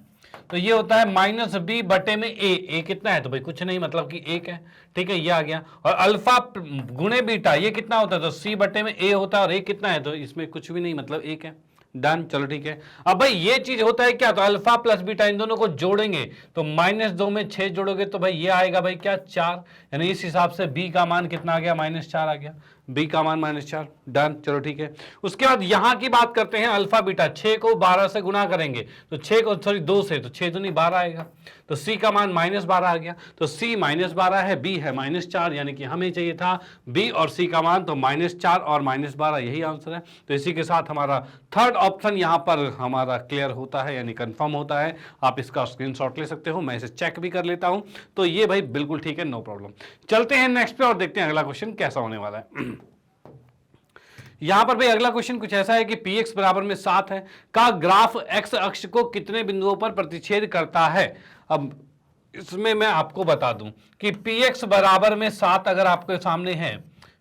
तो ये होता है -b बटे में a कितना है, तो भाई कुछ नहीं, मतलब कि 1 है, ठीक है, ये आ गया। और अल्फा गुणे बीटा ये कितना होता है, तो c बटे में a होता है, और a कितना है, तो इसमें कुछ भी नहीं, मतलब 1 है। डन, चलो ठीक है। अब भाई ये चीज होता है क्या, तो अल्फा प्लस बीटा इन दोनों को जोड़ेंगे तो -2 में 6 जोड़ोगे तो भाई ये आएगा भाई क्या, 4, यानी इस हिसाब से b का मान कितना आ गया, -4 आ गया, b का मान -4। डन, चलो ठीक है। उसके बाद यहां की बात करते हैं अल्फा बीटा, 6 को 12 से गुना करेंगे तो 6 को 2 से, तो 6 दूनी 12 आएगा, तो c का मान -12 आ गया, तो c -12 है, b है -4, यानी कि हमें चाहिए था b और c का मान, तो -4 और -12 यही आंसर है। तो इसी के साथ हमारा थर्ड ऑप्शन यहां पर हमारा क्लियर होता है, यानी कंफर्म होता है। आप इसका स्क्रीनशॉट ले सकते हो, मैं इसे चेक भी कर लेता हूं, तो ये भाई बिल्कुल ठीक है, नो प्रॉब्लम। चलते हैं नेक्स्ट पे और देखते हैं अगला क्वेश्चन कैसा होने वाला है। यहां पर भाई अगला क्वेश्चन कुछ ऐसा है कि px बराबर में 7 है का ग्राफ x अक्ष को कितने बिंदुओं पर प्रतिच्छेद करता है। अब इसमें मैं आपको बता दूं कि px बराबर में 7 अगर आपके सामने है,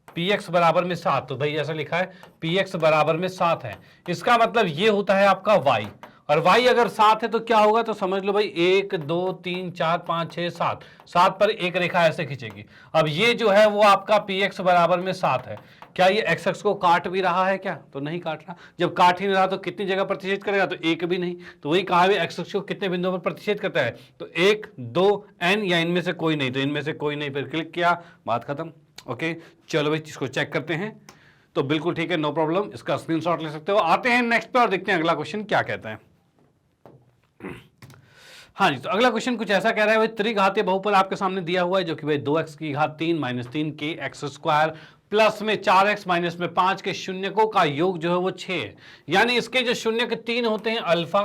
px बराबर में 7, तो भाई ऐसा लिखा है px बराबर में 7 है, इसका मतलब ये होता है आपका y, और y अगर 7 है तो क्या होगा, तो समझ लो भाई 1 2 3 4 5 6 7, 7 पर एक रेखा ऐसे खींचेगी। अब ये जो है वो आपका px बराबर में 7 है, क्या ये x अक्ष को काट भी रहा है क्या, तो नहीं काट रहा। जब काट ही नहीं रहा तो कितनी जगह प्रतिच्छेद करेगा, तो एक भी नहीं। तो वही कहा है x अक्ष को कितने बिंदुओं पर प्रतिच्छेद करता है, तो 1 2 n या इनमें से कोई नहीं, तो इनमें से कोई नहीं, फिर क्लिक किया, बात खत्म। ओके चलो भाई इसको चेक करते हैं, तो बिल्कुल ठीक है, नो प्रॉब्लम, इसका स्क्रीनशॉट ले सकते हो। आते हैं नेक्स्ट पे और देखते हैं अगला क्वेश्चन क्या कहता है। हाँ जी, तो अगला क्वेश्चन कुछ ऐसा कह रहा है, भाई त्रिघातीय बहुपद आपके सामने दिया हुआ है, जो कि भाई 2x की घात 3 माइनस 3 के एक्स स्क्वायर प्लस में 4x माइनस में 5 के शून्यकों का योग जो है वो 6 है। यानी इसके जो शून्य के 3 होते हैं, अल्फा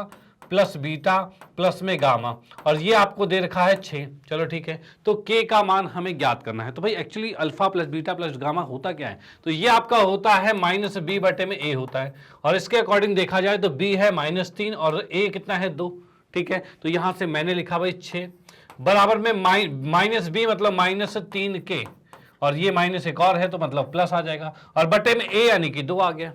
प्लस बीटा प्लस में गामा, और ये आपको दे रखा है 6। चलो ठीक है, तो k का मान हमें ज्ञात करना है। तो भाई actually alpha plus beta plus gamma होता क्या है, तो ये आपका होता है माइनस b बटे में a होता है, और इसके अकॉर्डिंग देखा जाए तो b है -3 और a कितना है 2। ठीक है, तो यहां से मैंने लिखा भाई 6 बराबर में माइनस बी मतलब -3k, और ये माइनस एक और है तो मतलब प्लस आ जाएगा, और बटे में a यानी कि 2 आ गया।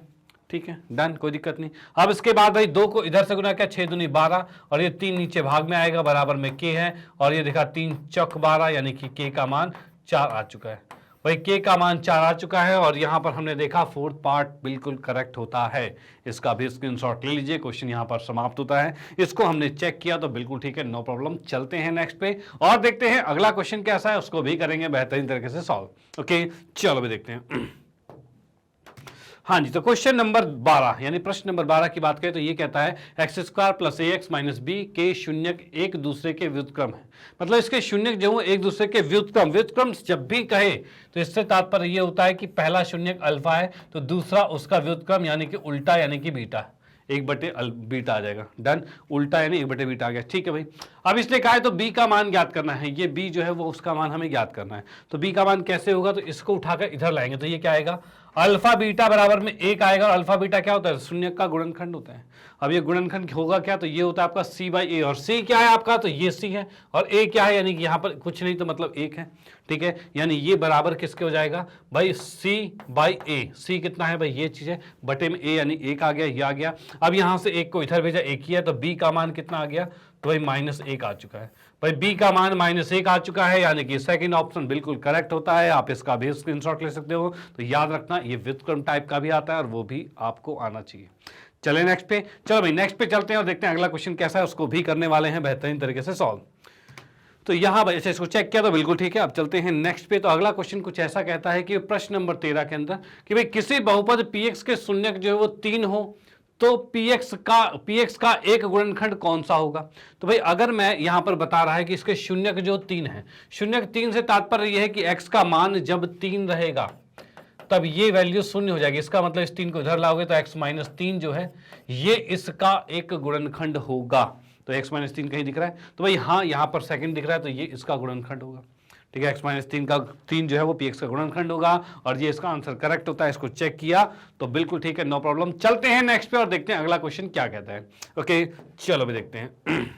ठीक है डन, कोई दिक्कत नहीं। अब इसके बाद भाई 2 को इधर से गुना किया, 6 दूनी 12, और ये 3 नीचे भाग में आएगा, बराबर में k है, और ये देखा 3 चौक 12 यानी कि k का मान 4 आ चुका है। भाई k का मान 4 आ चुका है, और यहां पर हमने देखा फोर्थ पार्ट बिल्कुल करेक्ट होता है। इसका भी स्क्रीनशॉट ले लीजिए, क्वेश्चन यहां पर समाप्त होता है। इसको हमने चेक किया तो बिल्कुल ठीक है, नो प्रॉब्लम। चलते हैं नेक्स्ट पे और देखते हैं अगला क्वेश्चन कैसा है, उसको भी करेंगे बेहतरीन तरीके से सॉल्व। ओके चलो भी देखते हैं। हाँ जी, तो क्वेश्चन नंबर 12 यानी प्रश्न नंबर 12 की बात करें तो ये कहता है एक्स स्क्वायर प्लस ए एक्स माइनस बी के शून्यक एक दूसरे के व्युत्क्रम है। मतलब इसके शून्यक जो है एक दूसरे के व्युत्क्रम, व्युत्क्रम जब भी कहे तो इससे तात्पर्य ये होता है कि पहला शून्यक अल्फा है तो दूसरा उसका व्युत्क्रम यानी कि उल्टा यानी कि बीटा, 1 बीटा आ जाएगा। डन, उल्टा यानी 1 बीटा आ गया। ठीक है भाई, अब इसने कहा है तो b का मान ज्ञात करना है, ये b जो है वो उसका मान हमें ज्ञात करना है। तो b का मान कैसे होगा, तो इसको उठाकर इधर लाएंगे तो ये क्या आएगा, अल्फा बीटा बराबर में 1 आएगा। अल्फा बीटा क्या होता है, शून्य का गुणनखंड होता है। अब ये गुणनखंड होगा क्या, तो ये होता है आपका c बाई ए, और c क्या है आपका, तो ये c है, और a क्या है यानी कि यहाँ पर कुछ नहीं तो मतलब 1 है। ठीक है, यानी ये बराबर किसके हो जाएगा भाई, c बाई ए। c कितना है भाई, ये चीज है, बटे में a यानी 1 आ गया, ये आ गया। अब यहाँ से 1 को इधर भेजा, 1 ही है, तो b का मान कितना आ गया, तो भाई -1 आ चुका है। भाई b का मान -1 आ चुका है, यानी कि सेकंड ऑप्शन बिल्कुल करेक्ट होता है। आप इसका भी स्क्रीनशॉट ले सकते हो। तो याद रखना ये व्युत्क्रम टाइप का भी आता है और वो भी आपको आना चाहिए। चले नेक्स्ट पे, चलो भाई नेक्स्ट पे चलते हैं और देखते हैं अगला क्वेश्चन कैसा है, उसको भी करने वाले हैं बेहतरीन तरीके से सॉल्व। तो यहां भाई इसको चेक किया तो बिल्कुल ठीक है। अब चलते हैं नेक्स्ट पे। तो अगला क्वेश्चन कुछ ऐसा कहता है कि प्रश्न नंबर 13 के अंदर कि भाई किसी बहुपद px के शून्यक जो है वो 3 हो तो px का एक गुणनखंड कौन सा होगा। तो भाई अगर मैं यहां पर बता रहा है कि इसके शून्यक जो 3 है, शून्यक 3 से तात्पर्य यह है कि x का मान जब 3 रहेगा तब ये वैल्यू शून्य हो जाएगी। इसका मतलब इस 3 को इधर लाओगे तो x माइनस 3 जो है ये इसका एक गुणनखंड होगा। तो x माइनस 3 कहीं दिख रहा है, तो भाई हाँ यहाँ पर सेकंड दिख रहा है, तो ये इसका गुणनखंड होगा। ठीक है, x माइनस 3 का 3 जो है वो px का गुणनखंड होगा, और ये इसका आंसर करेक्ट होता है। इसको चेक किया तो बिल्कुल ठीक है, नो प्रॉब्लम। चलते हैं नेक्स्ट पे और देखते हैं अगला क्वेश्चन क्या कहता है। ओके चलो भी देखते हैं।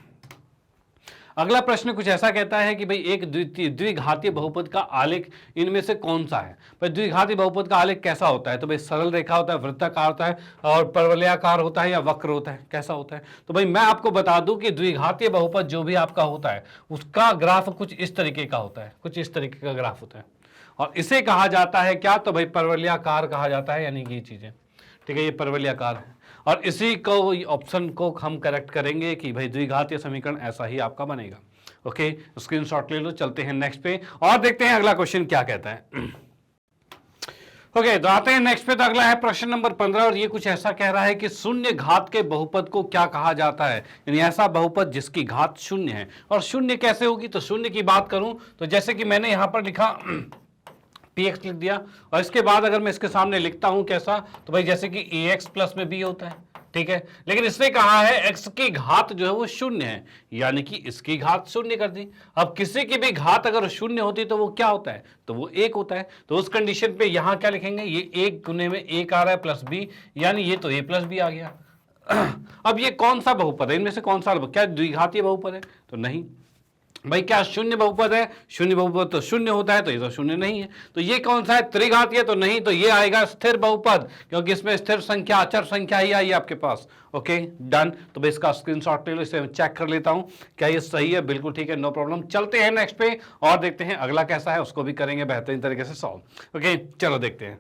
अगला प्रश्न कुछ ऐसा कहता है कि भाई एक द्विघातीय बहुपद का आलेख इनमें से कौन सा है। भाई द्विघातीय बहुपद का आलेख कैसा होता है, तो भाई सरल रेखा होता है, वृत्ताकार होता है, और परवलयाकार होता है, या वक्र होता है, कैसा होता है। तो भाई मैं आपको बता दूं कि द्विघातीय बहुपद जो भी आपका होता है उसका ग्राफ कुछ इस तरीके का होता है, कुछ इस तरीके का ग्राफ होता है, और इसे कहा जाता है क्या, तो भाई परवलयाकार कहा जाता है, यानी कि ये चीजें। ठीक है, ये परवलयाकार है, और इसी को ऑप्शन को हम करेक्ट करेंगे कि भाई द्विघातीय समीकरण ऐसा ही आपका बनेगा। ओके, स्क्रीनशॉट ले लो। चलते हैं नेक्स्ट पे और देखते हैं अगला क्वेश्चन क्या कहता है। ओके, तो आते हैं नेक्स्ट पे। तो अगला है प्रश्न नंबर 15, और ये कुछ ऐसा कह रहा है कि शून्य घात के बहुपद को क्या कहा जाता है, यानी ऐसा बहुपद जिसकी घात शून्य है। और शून्य कैसे होगी, तो शून्य की बात करूं तो जैसे कि मैंने यहां पर लिखा px लिख दिया, और इसके बाद अगर मैं इसके सामने लिखता हूं कैसा, तो भाई जैसे कि ax प्लस में b होता है। ठीक है, लेकिन इसने कहा है x की घात जो है वो शून्य है, यानी कि इसकी घात शून्य कर दी। अब किसी की भी घात अगर शून्य होती तो वो क्या होता है, तो वो 1 होता है। तो उस कंडीशन पे यहां क्या लिखेंगे, ये 1 गुने में 1 आ रहा है प्लस b, यानी ये तो a प्लस b आ गया। अब ये कौन सा बहुपद है, इनमें से कौन सा, क्या द्विघातीय बहुपद है, तो नहीं। भाई क्या शून्य बहुपद है? शून्य बहुपद तो शून्य होता है, तो ये तो शून्य नहीं है। तो ये कौन सा है? त्रिघातीय तो नहीं, तो ये आएगा स्थिर बहुपद, क्योंकि इसमें स्थिर संख्या अचर संख्या ही आई है आपके पास। Okay done. तो भाई इसका स्क्रीनशॉट ले लो, इसे चेक कर लेता हूं क्या ये सही है। बिल्कुल ठीक है, नो प्रॉब्लम। चलते हैं नेक्स्ट पे और देखते हैं अगला कैसा है, उसको भी करेंगे बेहतरीन तरीके से सॉल्व। ओके चलो देखते हैं।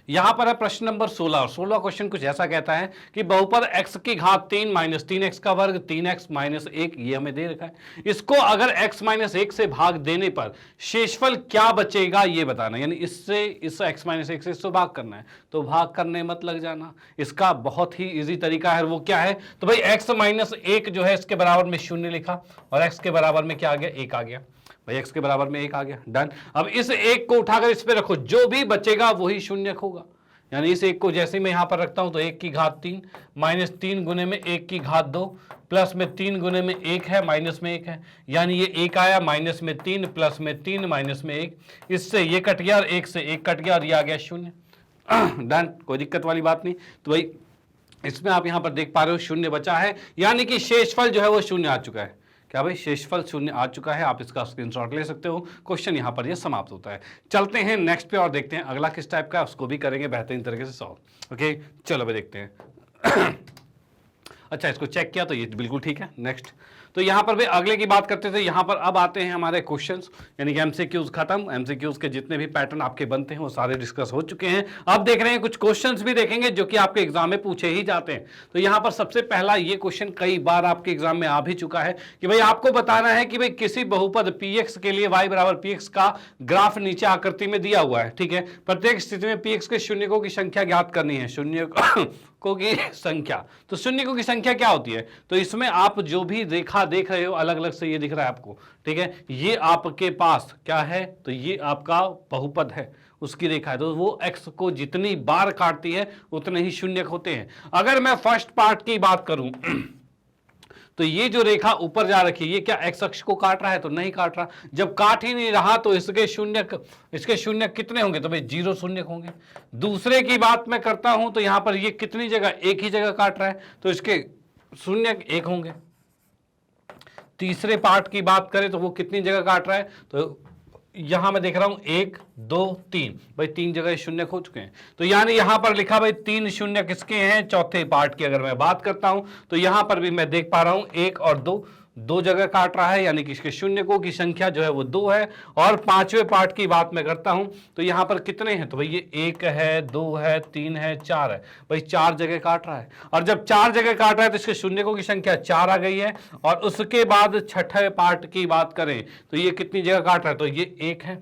यहां पर है प्रश्न नंबर 16 और 16 क्वेश्चन कुछ ऐसा कहता है कि बहुपद x की घात 3 माइनस 3x का वर्ग 3x माइनस 1 ये हमें दे रखा है। इसको अगर x माइनस 1 से भाग देने पर शेषफल क्या बचेगा ये बताना, यानी इससे इस x माइनस 1 से इससे भाग करना है, तो भाग करने मत लग जाना। इसका बहुत ही इजी तरीका है, वो क्या है? तो भाई x माइनस 1 जो है इसके बराबर में 0 लिखा और x के बराबर में क्या आ गया? 1 आ गया। भाई x के बराबर में 1 आ गया, डन। अब इस 1 को उठाकर इस पे रखो, जो भी बचेगा वही शून्य होगा। यानी इस 1 को जैसे मैं यहां पर रखता हूं तो 1 की घात 3 माइनस 3 गुने में 1 की घात 2 प्लस में 3 गुने में 1 है माइनस में 1 है, यानी ये 1 आया, माइनस में 3 प्लस में 3 माइनस में 1, इससे ये कट गया और 1 से 1 कट गया और ये आ गया 0। डन, कोई दिक्कत वाली बात नहीं। तो भाई इसमें आप यहां पर देख पा रहे हो 0 बचा है, यानी कि शेषफल जो है वो 0 आ चुका है। क्या भाई? शेषफल 0 आ चुका है। आप इसका स्क्रीनशॉट ले सकते हो। क्वेश्चन यहां पर ये समाप्त होता है। चलते हैं नेक्स्ट पे और देखते हैं अगला किस टाइप का है, उसको भी करेंगे बेहतरीन तरीके से सॉल्व। ओके चलो भाई देखते हैं। अच्छा इसको चेक किया तो ये बिल्कुल ठीक है। नेक्स्ट, तो यहां पर भी अगले की बात करते थे। यहां पर अब आते हैं हमारे क्वेश्चंस, यानी कि एमसीक्यूज खत्म। एमसीक्यूज के जितने भी पैटर्न आपके बनते हैं वो सारे डिस्कस हो चुके हैं। अब देख रहे हैं कुछ क्वेश्चंस भी देखेंगे जो कि आपके एग्जाम में पूछे ही जाते हैं। तो यहां पर सबसे पहला ये क्वेश्चन कई बार आपके एग्जाम में आ भी चुका है कि भाई आपको बताना है कि भाई किसी बहुपद px के लिए y बराबर px का ग्राफ नीचे आकृति में दिया हुआ है। ठीक है, प्रत्येक स्थिति में px के शून्यकों की संख्या ज्ञात करनी है। शून्यकों की संख्या, तो शून्यकों की संख्या क्या होती है? तो इसमें आप जो भी रेखा देख रहे हो अलग अलग से ये दिख रहा है आपको, ठीक है, ये आपके पास क्या है? तो ये आपका बहुपद है, उसकी रेखा है। तो वो x को जितनी बार काटती है उतने ही शून्यक होते हैं। अगर मैं फर्स्ट पार्ट की बात करूं तो ये जो रेखा ऊपर जा रखी है ये क्या x अक्ष को काट रहा है? तो नहीं काट रहा। जब काट ही नहीं रहा तो इसके शून्य कितने होंगे? तो भाई 0 शून्य होंगे। दूसरे की बात मैं करता हूं तो यहां पर ये कितनी जगह? एक ही जगह काट रहा है, तो इसके शून्य 1 होंगे। तीसरे पार्ट की बात करें तो वो कितनी जगह काट रहा है? तो यहां मैं देख रहा हूं 1 2 3, भाई 3 जगह शून्य हो चुके हैं। तो यानी यहां पर लिखा भाई 3 शून्य किसके हैं? चौथे पार्ट की अगर मैं बात करता हूं तो यहां पर भी मैं देख पा रहा हूं 1 और 2 जगह काट रहा है, यानी कि इसके शून्यकों की संख्या जो है वो 2 है। और पांचवें पार्ट की बात मैं करता हूं तो यहां पर कितने हैं? तो भाई ये 1 है 2 है 3 है 4 है, भाई 4 जगह काट रहा है। और जब 4 जगह काट रहा है तो इसके शून्यकों की संख्या 4 आ गई है। और उसके बाद छठे पार्ट की बात करें तो ये कितनी जगह काट रहा है? तो ये 1 है,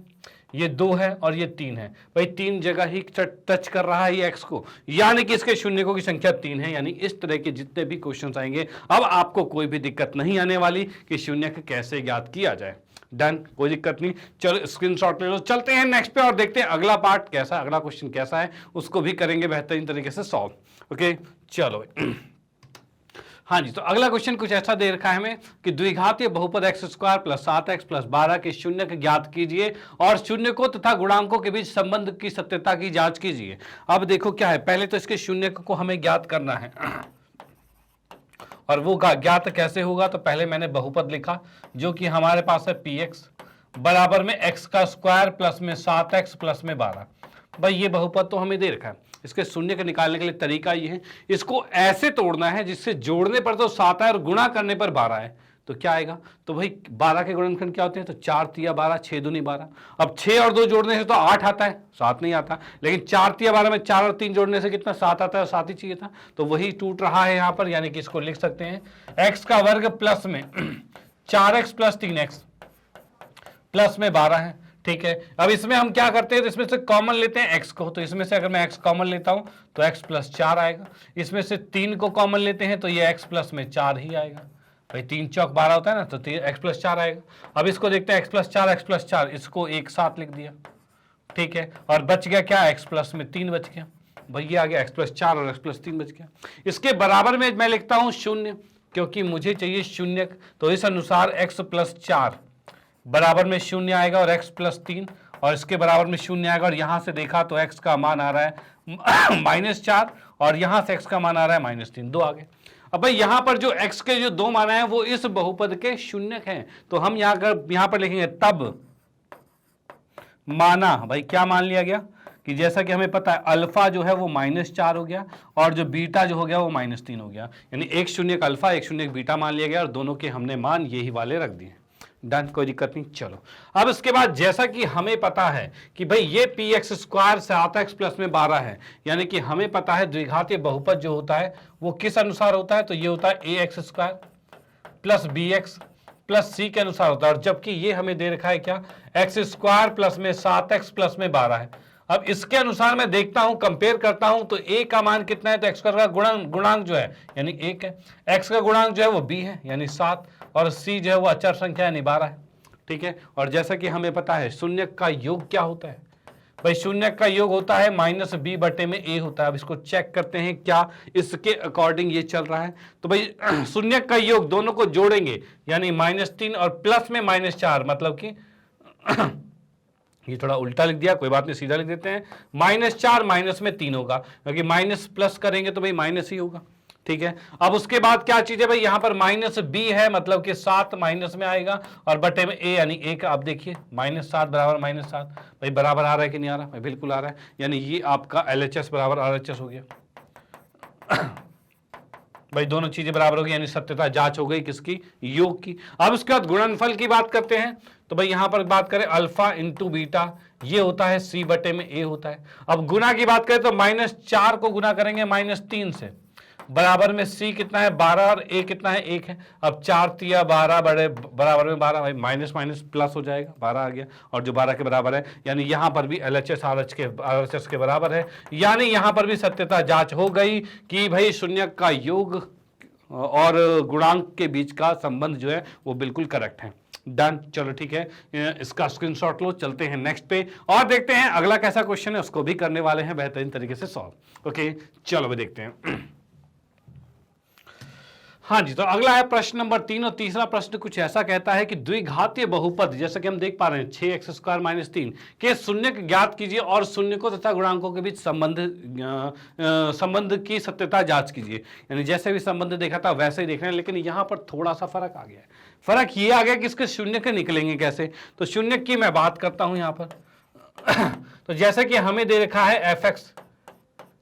ये 2 है और ये 3 है, भाई 3 जगह ही टच कर रहा है ये x को, यानी कि इसके शून्यकों की संख्या 3 है। यानी इस तरह के जितने भी क्वेश्चंस आएंगे अब आपको कोई भी दिक्कत नहीं आने वाली कि शून्यक कैसे ज्ञात किया जाए। डन, कोई दिक्कत नहीं। चलो स्क्रीनशॉट ले लो। चलते हैं नेक्स्ट पे और देखते हैं अगला पार्ट कैसा है, अगला क्वेश्चन कैसा है, उसको भी करेंगे बेहतरीन तरीके से सॉल्व। ओके चलो हाँ जी, तो अगला क्वेश्चन कुछ ऐसा दे रखा है हमें कि द्विघातीय बहुपद x² प्लस 7x प्लस 12 के शून्यक ज्ञात कीजिए और शून्यकों तथा गुणांकों के बीच संबंध की सत्यता की जांच कीजिए। अब देखो क्या है, पहले तो इसके शून्यक को हमें ज्ञात करना है और वो ज्ञात कैसे होगा? तो पहले मैंने बहुपद लिखा जो कि हमारे पास है px बराबर में x का स्क्वायर प्लस में 7x प्लस में 12। भाई ये बहुपद तो हमें दे रखा है, इसके शून्य के निकालने के लिए तरीका ये है, इसको ऐसे तोड़ना है जिससे जोड़ने पर तो 7 है और गुणा करने पर 12 है। तो क्या आएगा? तो भाई 12 के गुणनखंड क्या होते हैं? तो 4 तिया 12, 6 दूनी 12। अब 6 और 2 जोड़ने से तो 8 आता है, 7 नहीं आता। लेकिन 4 तिया 12 में 4 और 3 जोड़ने से कितना? 7 आता है, 7 ही चाहिए था। तो वही टूट रहा है यहाँ पर, यानी कि इसको लिख सकते हैं x का वर्ग प्लस में 4x प्लस 3x प्लस में 12 है। ठीक है, अब इसमें हम क्या करते हैं? तो इसमें से कॉमन लेते हैं x को, तो इसमें से अगर मैं x कॉमन लेता हूं तो x प्लस 4 आएगा। इसमें से 3 को कॉमन लेते हैं तो ये x प्लस में 4 ही आएगा। भाई 3 चौक 12 होता है ना, तो x प्लस 4 आएगा। अब इसको देखते हैं x प्लस 4, इसको एक साथ लिख दिया। ठीक है, और बच गया क्या? x प्लस में 3 बच गया। भैया आ गया x प्लस 4 और x प्लस 3 बच गया। इसके बराबर में मैं लिखता हूं 0, क्योंकि मुझे चाहिए शून्यक। तो इस अनुसार x प्लस 4 बराबर में 0 आएगा और x प्लस 3 और इसके बराबर में 0 आएगा। और यहां से देखा तो x का मान आ रहा है -4 और यहां से x का मान आ रहा है -3, 2 आ गए। अब भाई यहां पर जो x के जो 2 मान है वो इस बहुपद के शून्यक हैं, तो हम यहां पर लिखेंगे तब माना, भाई क्या मान लिया गया कि जैसा कि हमें पता है अल्फा जो है वो -4 हो गया और जो बीटा जो हो गया वो -3 हो गया, यानी एक शून्यक अल्फा एक शून्यक बीटा मान लिया गया और दोनों के हमने मान यही वाले रख दिए। डन, कोई दिक्कत नहीं। चलो अब इसके बाद जैसा कि हमें पता है कि भाई ये px स्क्वायर 7x प्लस में 12 है, यानी कि हमें पता है द्विघातीय बहुपद जो होता है वो किस अनुसार होता है, तो ये होता है ax square plus bx plus c के अनुसार होता है, और जबकि ये हमें दे रखा है क्या, x स्क्वायर प्लस में 7x प्लस में 12 है। अब इसके अनुसार मैं देखता हूं, कंपेयर करता हूं, तो a का मान कितना है, तो x का गुणांक जो है यानी 1 है, x का गुणांक जो है वो b है यानी 7, और c जो है वो अचर संख्या यानी 12 है। ठीक है, और जैसा कि हमें पता है शून्यक का योग क्या होता है, भाई शून्यक का योग होता है -b बटे में a होता है। अब इसको चेक करते हैं क्या इसके अकॉर्डिंग ये चल रहा है, तो भाई शून्यक का योग दोनों को जोड़ेंगे यानी -3 और प्लस में -4, मतलब कि ये थोड़ा उल्टा लिख दिया, कोई बात नहीं, सीधा लिख देते हैं, -4 माइनस में 3 होगा, क्योंकि माइनस प्लस करेंगे तो भाई माइनस ही होगा। ठीक है, अब उसके बाद क्या चीज है भाई, यहां पर -b है, मतलब कि 7 माइनस में आएगा और बटे में a यानी 1। आप देखिए -7 बराबर -7, भाई बराबर आ रहा है कि नहीं आ रहा, भाई बिल्कुल आ रहा है, यानी ये आपका LHS बराबर RHS हो गया। भाई दोनों चीजें बराबर हो गई, यानी सत्यता जांच हो गई किसकी, योग की। अब उसके बाद गुणनफल की बात करते हैं, तो भाई यहां पर बात करें अल्फा इंटू बीटा, ये होता है c बटे में a होता है। अब गुना की बात करें तो -4 को गुना करेंगे -3 से, बराबर में c कितना है 12 और a कितना है 1 है। अब 4 तिया 12 बराबर में 12, भाई माइनस माइनस प्लस हो जाएगा, 12 आ गया, और जो 12 के बराबर है, यानी यहां पर भी LHS RHS के बराबर है, यानी यहां पर भी सत्यता जांच हो गई कि भाई शून्यक का योग और गुणांक के बीच का संबंध जो है वो बिल्कुल करेक्ट है। डन, चलो ठीक है, इसका स्क्रीनशॉट लो, चलते हैं नेक्स्ट पे और देखते हैं अगला कैसा क्वेश्चन है, उसको भी करने वाले हैं बेहतरीन तरीके से सॉल्व। ओके चलो भी देखते हैं। हाँ जी, तो अगला है प्रश्न नंबर 3, और तीसरा प्रश्न कुछ ऐसा कहता है कि द्विघातीय बहुपद, जैसा कि हम देख पा रहे हैं 6x स्क्वायर माइनस 3 के शून्यक ज्ञात कीजिए और शून्यकों तथा गुणांकों के बीच संबंध की सत्यता जांच कीजिए। यानी जैसे भी संबंध देखा था वैसे ही देखना है, लेकिन यहाँ पर थोड़ा सा फर्क आ गया है। फर्क ये आ गया कि इसके शून्यक निकलेंगे कैसे, तो शून्यक की मैं बात करता हूं यहाँ पर। तो जैसे कि हमें दे रखा है fx,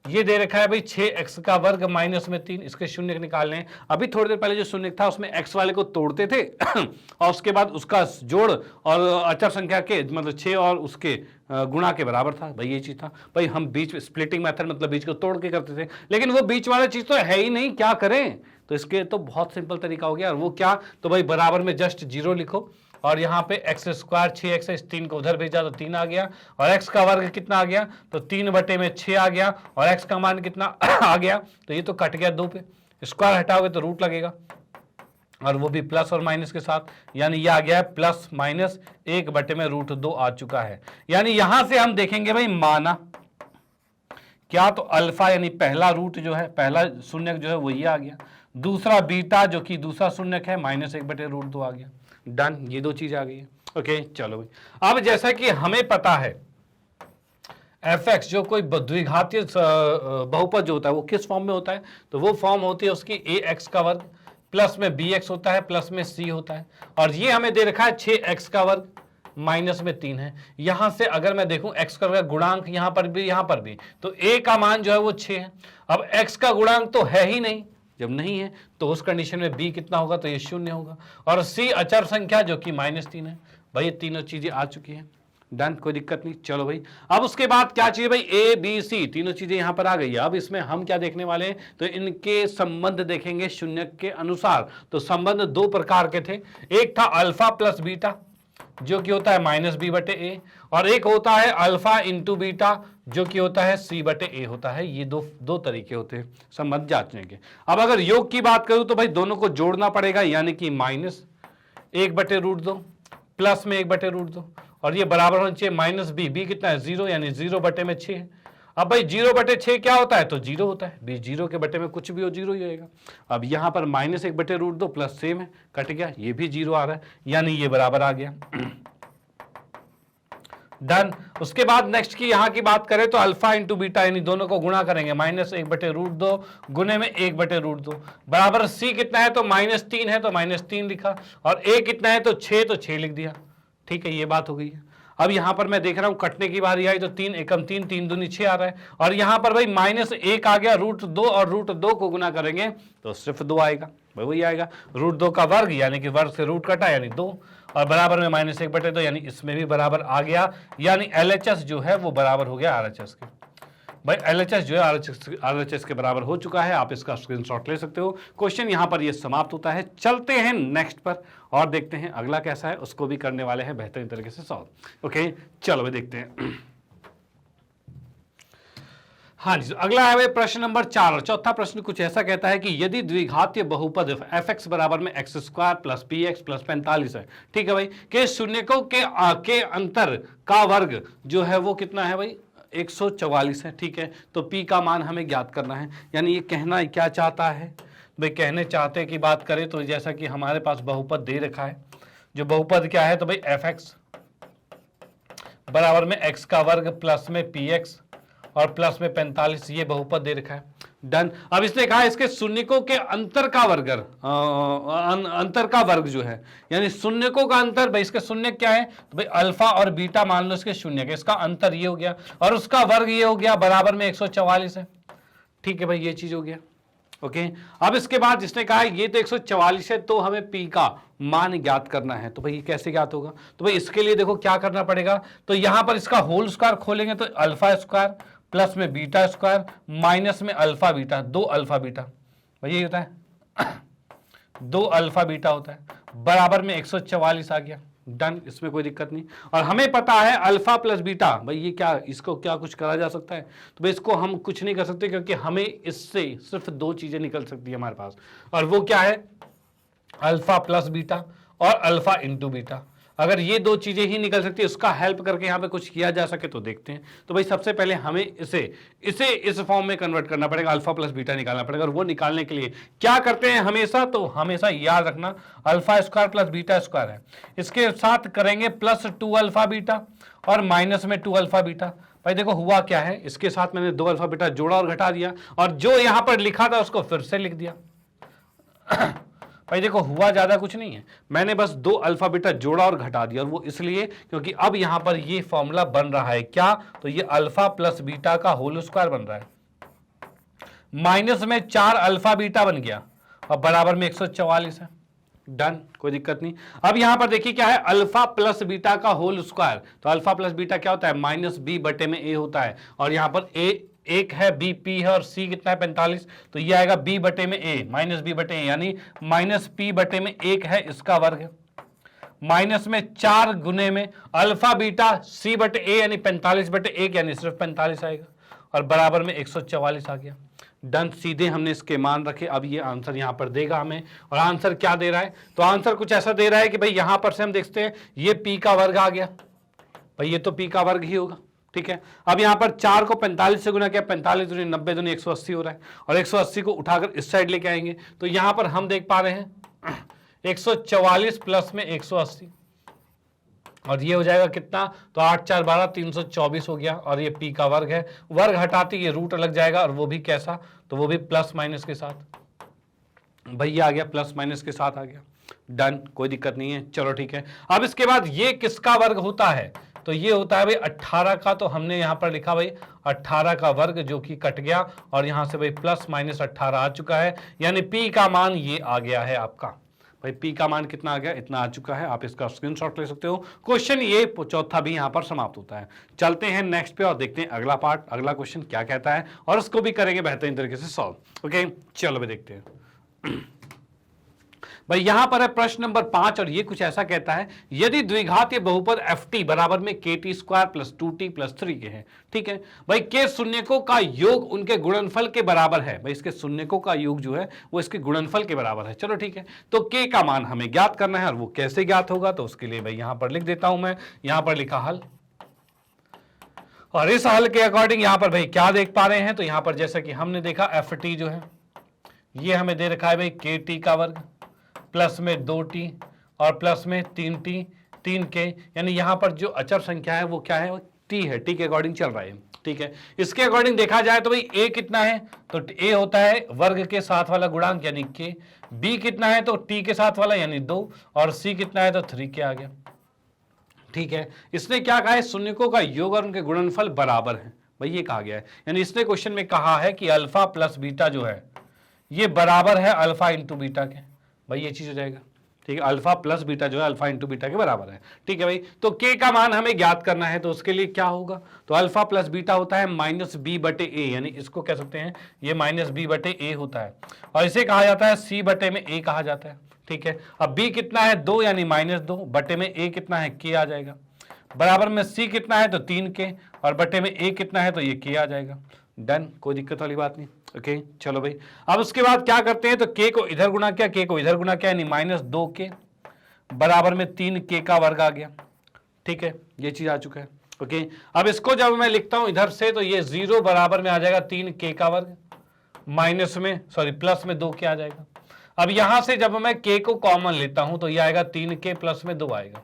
ये दे रखा है भाई 6x का वर्ग माइनस में 3, इसके शून्य निकालने हैं। अभी थोड़ी देर पहले जो शून्य था उसमें x वाले को तोड़ते थे और उसके बाद उसका जोड़ और अचर संख्या के मतलब 6 और उसके गुणा के बराबर था, भाई ये चीज था। भाई हम बीच स्प्लिटिंग मेथड मतलब बीच को तोड़ के करते थे, लेकिन वो बीच वाला चीज तो है ही नहीं, क्या करें। तो इसके तो बहुत सिंपल तरीका हो गया, और वो क्या, तो भाई बराबर में जस्ट 0 लिखो, और यहाँ पे x स्क्वायर 6x है, इस 3 को उधर भेजा तो 3 आ गया, और x का वर्ग कितना आ गया, तो 3 बटे में 6 आ गया, और x का मान कितना आ गया, तो ये तो कट गया 2 पे, स्क्वायर हटाओगे तो रूट लगेगा, और वो भी प्लस और माइनस के साथ, यानी ये आ गया है प्लस माइनस 1 बटे में √2 आ चुका है। यानी यहां से हम देखेंगे भाई माना क्या, तो अल्फा यानी पहला रूट जो है, पहला शून्यक जो है वो ये आ गया, दूसरा बीटा जो कि दूसरा शून्यक है -1 बटे √2 आ गया। डन, ये 2 चीज आ गई है। ओके चलो भाई, अब जैसा कि हमें पता है fx जो कोई द्विघातीय बहुपद जो होता है वो किस फॉर्म में होता है, तो वो फॉर्म होती है उसकी ax का वर्ग प्लस में bx होता है प्लस में c होता है, और ये हमें दे रखा है 6x का वर्ग माइनस में 3 है। यहां से अगर मैं देखूं x का गुणांक यहां पर भी, तो a का मान जो है वो 6 है। अब x का गुणांक तो है ही नहीं, जब नहीं है तो उस कंडीशन में b कितना होगा, तो ये 0 होगा, और c अचर संख्या जो कि -3 है। भाई ये तीनों चीजें आ चुकी हैं। डन, कोई दिक्कत नहीं। चलो भाई, अब उसके बाद क्या चाहिए भाई, a b c तीनों चीजें यहां पर आ गई है। अब इसमें हम क्या देखने वाले हैं, तो इनके संबंध देखेंगे शून्यक के अनुसार। तो संबंध 2 प्रकार के थे, एक था अल्फा प्लस बीटा जो कि होता है -b बटे a, और एक होता है अल्फा इंटू बीटा जो कि होता है c बटे a होता है। ये दो तरीके होते हैं संबंध जांचने के। अब अगर योग की बात करूं तो भाई दोनों को जोड़ना पड़ेगा, यानी कि -1 बटे √2 प्लस में 1 बटे √2, और ये बराबर होना चाहिए -b कितना है 0, यानी 0 बटे में 6 है। अब भाई 0 बटे 6 क्या होता है, तो 0 होता है, b 0 के बटे में कुछ भी हो 0 ही होएगा। अब यहाँ पर -1 बटे √2 प्लस सेम है, कट गया, ये भी 0 आ रहा है, यानी ये बराबर आ गया। डन। उसके बाद नेक्स्ट की यहां की बात करें तो अल्फा इंटू बीटा यानी दोनों को गुणा करेंगे, -1/√2 गुने में 1/√2 बराबर सी कितना है तो -3 है तो -3 लिखा, और ए कितना है तो 6 लिख दिया। ठीक है, ये बात हो गई है। अब यहां पर मैं देख रहा हूं कटने की बारी आई तो 3 एकम 3, 3 दूनी 6 आ रहा है, और यहां पर भाई -1 आ गया, √2 और √2 को गुना करेंगे तो सिर्फ 2 आएगा, वही आएगा √2 का वर्ग यानी कि वर्ग से रूट कटा यानी 2, और बराबर में -1/2 यानी इसमें भी बराबर आ गया, यानी LHS जो है वो बराबर हो गया RHS के। भाई LHS जो है RHS के बराबर हो चुका है, आप इसका स्क्रीनशॉट ले सकते हो। क्वेश्चन यहां पर ये समाप्त होता है। चलते हैं नेक्स्ट पर और देखते हैं अगला कैसा है, उसको भी करने वाले हैं बेहतरीन तरीके से सॉल्व। ओके, चलो भाई देखते हैं। हाँ जी, अगला है भाई प्रश्न नंबर 4, और चौथा प्रश्न कुछ ऐसा कहता है कि यदि द्विघातीय बहुपद fx बराबर में x² प्लस px प्लस 45 है, ठीक है भाई, के शून्यकों के अंतर का वर्ग जो है वो कितना है भाई 144 है। ठीक है, तो p का मान हमें ज्ञात करना है। यानी ये कहना क्या चाहता है भाई, कहने चाहते की बात करें तो जैसा कि हमारे पास बहुपद दे रखा है, जो बहुपद क्या है तो भाई fx बराबर में x का वर्ग प्लस में px और प्लस में 45, ये बहुपद दे रखा है। डन। अब इसने कहा इसके शून्यकों के अंतर का वर्ग, अंतर का वर्ग जो है यानी शून्यकों का अंतर, भाई इसके शून्य क्या है तो भाई अल्फा और बीटा मान लो इसके शून्य के, इसका अंतर ये हो गया और उसका वर्ग ये हो गया, बराबर में 144 है। ठीक है भाई, ये चीज हो गया। ओके, अब इसके बाद जिसने कहा ये तो 144 है तो हमें p का मान ज्ञात करना है, तो भाई ये कैसे ज्ञात होगा, तो भाई इसके लिए देखो क्या करना पड़ेगा, तो यहां पर इसका होल स्क्वायर खोलेंगे तो अल्फा स्क्वायर प्लस में बीटा स्क्वायर माइनस में अल्फा बीटा, 2 अल्फा बीटा, भाई ये होता है 2 अल्फा बीटा होता है, बराबर में 144 आ गया। डन, इसमें कोई दिक्कत नहीं। और हमें पता है अल्फा प्लस बीटा, भाई ये क्या, इसको क्या कुछ करा जा सकता है, तो भाई इसको हम कुछ नहीं कर सकते क्योंकि हमें इससे सिर्फ 2 चीजें निकल सकती है हमारे पास, और वो क्या है अल्फा प्लस बीटा और अल्फा इंटू बीटा। अगर ये 2 चीजें ही निकल सकती है, उसका हेल्प करके यहाँ पे कुछ किया जा सके तो देखते हैं। तो भाई सबसे पहले हमें इसे इस फॉर्म में कन्वर्ट करना पड़ेगा, अल्फा प्लस बीटा निकालना पड़ेगा, और वो निकालने के लिए क्या करते हैं हमेशा, तो हमेशा याद रखना alpha square plus beta square है, इसके साथ करेंगे प्लस 2 अल्फा बीटा और माइनस में 2 अल्फा बीटा। भाई देखो हुआ क्या है, इसके साथ मैंने 2 अल्फा बीटा जोड़ा और घटा दिया, और जो यहां पर लिखा था उसको फिर से लिख दिया। भाई देखो हुआ ज्यादा कुछ नहीं है, मैंने बस 2 अल्फा बीटा जोड़ा और घटा दिया, और वो इसलिए क्योंकि अब यहां पर ये फॉर्मूला बन रहा है क्या, तो ये अल्फा प्लस बीटा का होल स्क्वायर बन रहा है, माइनस में 4 अल्फा बीटा बन गया और बराबर में 144 है। डन, कोई दिक्कत नहीं। अब यहां पर देखिए क्या है अल्फा प्लस बीटा का होल स्क्वायर, तो अल्फा प्लस बीटा क्या होता है -b/a होता है, और यहां पर a 1 है, b p है और c कितना है 45, तो ये आएगा b/a -b/a यानी -p/1 है, इसका वर्ग है, माइनस में 4 गुने में अल्फा बीटा c/a यानी 45/1 यानी सिर्फ 45 आएगा, और बराबर में 144 आ गया। डन, सीधे हमने इसके मान रखे। अब ये आंसर यहां पर देगा हमें, और आंसर क्या दे रहा है, तो आंसर कुछ ऐसा दे रहा है कि भाई यहां पर से हम देखते हैं ये p का वर्ग आ गया, भाई ये तो p का वर्ग ही होगा। ठीक है, अब यहां पर 4 को 45 से गुना किया, 45 दूनी 90 दूनी 180 हो रहा है, और 180 को उठाकर इस साइड लेके आएंगे तो यहां पर हम देख पा रहे हैं 144 प्लस में 180, और ये हो जाएगा कितना, तो 8 4 12 324 हो गया, और ये p का वर्ग है, वर्ग हटाते ये रूट अलग जाएगा, और वो भी कैसा, तो वो भी प्लस माइनस के साथ, भैया आ गया प्लस माइनस के साथ आ गया। डन, कोई दिक्कत नहीं है। चलो ठीक है, अब इसके बाद ये किसका वर्ग होता है, तो ये होता है भाई 18 का, तो हमने यहां पर लिखा भाई 18 का वर्ग, जो कि कट गया, और यहां से भाई प्लस माइनस 18 आ चुका है, यानी p का मान ये आ गया है आपका। भाई p का मान कितना आ गया, इतना आ चुका है, आप इसका स्क्रीनशॉट ले सकते हो। क्वेश्चन ये चौथा भी यहां पर समाप्त होता है। चलते हैं नेक्स्ट पे और देखते हैं अगला पार्ट, अगला क्वेश्चन क्या कहता है, और उसको भी करेंगे बेहतरीन तरीके से सॉल्व। ओके, चलो भी देखते हैं। भाई यहां पर है प्रश्न नंबर 5, और ये कुछ ऐसा कहता है यदि द्विघातीय बहुपद ft बराबर में kt square plus 2t plus 3 के हैं, ठीक है भाई, के शून्यकों का योग उनके गुणनफल के बराबर है, भाई इसके शून्यकों का योग जो है वो इसके गुणनफल के बराबर है। चलो ठीक है, तो k का मान हमें ज्ञात करना है, और वो कैसे ज्ञात होगा, तो उसके लिए भाई यहां पर लिख देता हूं मैं, यहां पर लिखा हल, और इस हल के अकॉर्डिंग यहां पर भाई क्या देख पा रहे हैं, तो यहां पर जैसा कि हमने देखा ft जो है ये हमें दे रखा है भाई kt का वर्ग प्लस में 2t और प्लस में 3t 3k, यानी यहाँ पर जो अचर संख्या है वो क्या है, वो t है, t के अकॉर्डिंग चल रहा है, ठीक है। इसके अकॉर्डिंग देखा जाए तो भाई a कितना है, तो a होता है वर्ग के साथ वाला गुणांक यानी k, b कितना है तो t के साथ वाला यानी 2, और c कितना है तो 3k आ गया, ठीक है। इसने क्या कहा है, शून्यकों का योग और उनके गुणनफल बराबर है, भाई ये कहा गया है, यानी इसने क्वेश्चन में कहा है कि अल्फा प्लस बीटा जो है ये बराबर है अल्फा इंटू बीटा के, भाई ये चीज हो जाएगा, ठीक है। अल्फा प्लस बीटा जो है अल्फा इंटू बीटा के बराबर है, ठीक है भाई। तो k का मान हमें ज्ञात करना है, तो उसके लिए क्या होगा, तो अल्फा प्लस बीटा होता है माइनस बी बटे ए, यानी इसको कह सकते हैं ये माइनस बी बटे ए होता है, और इसे कहा जाता है सी बटे में ए कहा जाता है, ठीक है। अब b कितना है 2 यानी माइनस 2, बटे में a कितना है k आ जाएगा, बराबर में c कितना है तो 3k, और बटे में a कितना है तो ये k आ जाएगा, डन, कोई दिक्कत वाली बात नहीं, ओके। चलो भाई, अब उसके बाद क्या करते हैं, तो k को इधर गुणा किया, k को इधर गुणा किया, यानी माइनस 2k बराबर में 3k का वर्ग आ गया, ठीक है, ये चीज आ चुका है, ओके। अब इसको जब मैं लिखता हूं इधर से तो ये 0 बराबर में आ जाएगा 3k का वर्ग, माइनस में सॉरी प्लस में 2k आ जाएगा। अब यहां से जब मैं k को कॉमन लेता हूं तो ये आएगा 3k प्लस में 2 आएगा,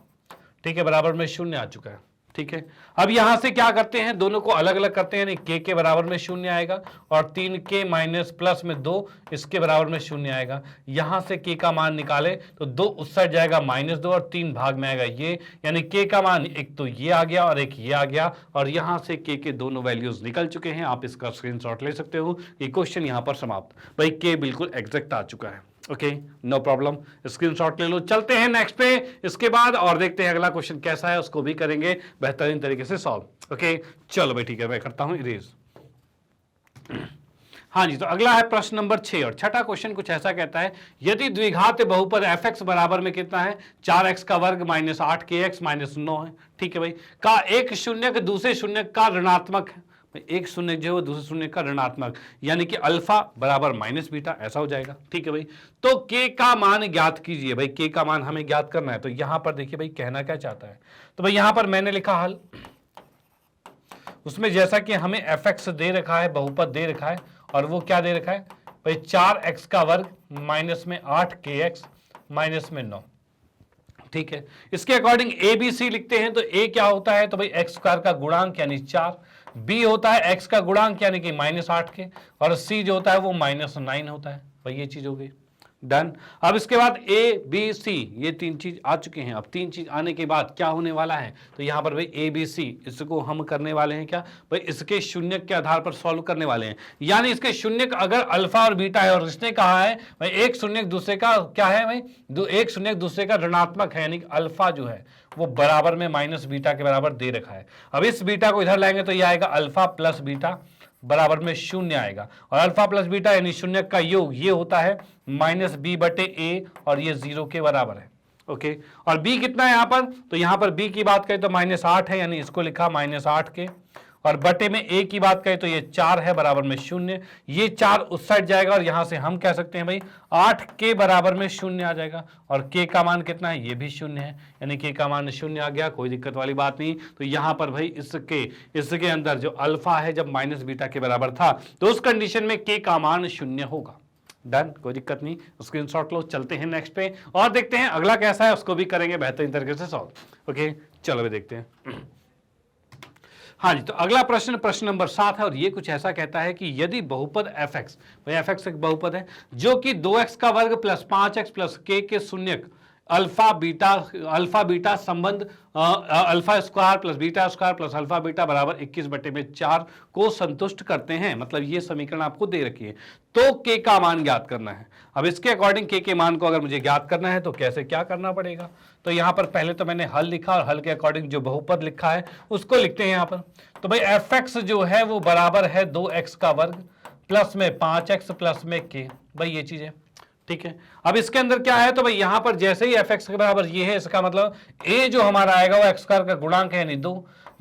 ठीक है, बराबर में 0 आ चुका है, ठीक है। अब यहां से क्या करते हैं, दोनों को अलग अलग करते हैं, यानी k के बराबर में 0 आएगा, और 3k माइनस प्लस में 2 इसके बराबर में 0 आएगा। यहां से k का मान निकाले तो 2 उस साइड जाएगा -2 और 3 भाग में आएगा ये, यानी k का मान एक तो ये आ गया और एक ये आ गया, और यहां से k के दोनों वैल्यूज निकल चुके हैं। आप इसका स्क्रीनशॉट ले सकते हो, ये क्वेश्चन यहां पर समाप्त, भाई k बिल्कुल एग्जैक्ट आ चुका है, ओके, नो प्रॉब्लम, स्क्रीनशॉट ले लो। चलते हैं नेक्स्ट पे इसके बाद और देखते हैं अगला क्वेश्चन कैसा है, उसको भी करेंगे बेहतरीन तरीके से सॉल्व, ओके। चलो भाई ठीक है, मैं करता हूं इरेज। हाँ जी, तो अगला है प्रश्न नंबर 6, और छठा क्वेश्चन कुछ ऐसा कहता है, यदि द्विघात बहुपद fx बराबर में कितना है 4x का वर्ग माइनस 8kx माइनस 9 है, ठीक है भाई, का एक शून्यक दूसरे शून्यक का ऋणात्मक है, एक शून्य जो है वो दूसरे शून्य का ऋणात्मक, यानी कि अल्फा बराबर माइनस बीटा, ऐसा हो जाएगा, ठीक है भाई। तो k का मान ज्ञात कीजिए, भाई k का मान हमें ज्ञात करना है। तो यहां पर देखिए भाई कहना क्या चाहता है, तो भाई यहां पर मैंने लिखा हल, उसमें जैसा कि हमें fx दे रखा है, बहुपद दे रखा है, और वो क्या दे रखा है भाई 4x का वर्ग माइनस में 8kx माइनस में 9, ठीक है। इसके अकॉर्डिंग ए बी सी लिखते हैं, तो a क्या होता है, तो भाई x स्क्वायर का गुणांक यानी 4, b होता है x का गुणांक यानी कि -8k, और c जो होता है वो -9 होता है, भाई ये चीज हो गई, डन। अब इसके बाद ए बी सी ये 3 चीज आ चुके हैं। अब 3 चीज आने के बाद क्या होने वाला है, तो यहां पर भाई ए बी सी इसको हम करने वाले हैं क्या भाई, इसके शून्यक के आधार पर सॉल्व करने वाले हैं, यानी इसके शून्यक अगर अल्फा और बीटा है, और इसने कहा है भाई एक शून्यक दूसरे का क्या है भाई, एक शून्यक दूसरे का ऋणात्मक है, यानी अल्फा जो है वो बराबर में माइनस बीटा के बराबर दे रखा है। अब इस बीटा को इधर लाएंगे तो ये आएगा अल्फा प्लस बीटा बराबर में 0 आएगा, और अल्फा प्लस बीटा यानी शून्य का योग ये होता है माइनस बी बटे ए, और ये 0 के बराबर है, ओके। और b कितना है यहाँ पर, तो यहाँ पर b की बात करें तो -8 है, यानी इसको लिखा -8k, और बटे में a की बात करें तो ये 4 है बराबर में 0, ये 4 उस साइड जाएगा, और यहां से हम कह सकते हैं भाई 8k बराबर में 0 आ जाएगा, और k का मान कितना है, ये भी 0 है, यानी k का मान 0 आ गया, कोई दिक्कत वाली बात नहीं। तो यहां पर भाई इसके अंदर जो अल्फा है जब माइनस बीटा के बराबर था, तो उस कंडीशन में k का मान 0 होगा, डन, कोई दिक्कत नहीं, स्क्रीनशॉट लो। चलते हैं नेक्स्ट पे और देखते हैं अगला कैसा है, उसको भी करेंगे बेहतरीन तरीके से सॉल्व, ओके। चलो भी देखते हैं। हाँ जी, तो अगला प्रश्न प्रश्न नंबर 7 है, और ये कुछ ऐसा कहता है कि यदि बहुपद fx, भाई fx एक बहुपद है जो कि 2x का वर्ग प्लस 5x प्लस k के शून्यक अल्फा बीटा संबंध alpha square plus beta square plus alpha beta बराबर 21/4 को संतुष्ट करते हैं, मतलब ये समीकरण आपको दे रखी है, तो k का मान ज्ञात करना है। अब इसके अकॉर्डिंग k के मान को अगर मुझे ज्ञात करना है तो कैसे क्या करना पड़ेगा, तो यहां पर पहले तो मैंने हल लिखा, और हल के अकॉर्डिंग जो बहुपद लिखा है उसको लिखते हैं यहां पर। तो भाई fx जो है वो बराबर है 2x का वर्ग प्लस में 5x प्लस में k, भाई ये चीज है, ठीक है। अब इसके अंदर क्या है, तो भाई यहां पर जैसे ही fx के बराबर ये है, इसका मतलब a जो हमारा आएगा वो x स्क्वायर का गुणांक है यानी 2,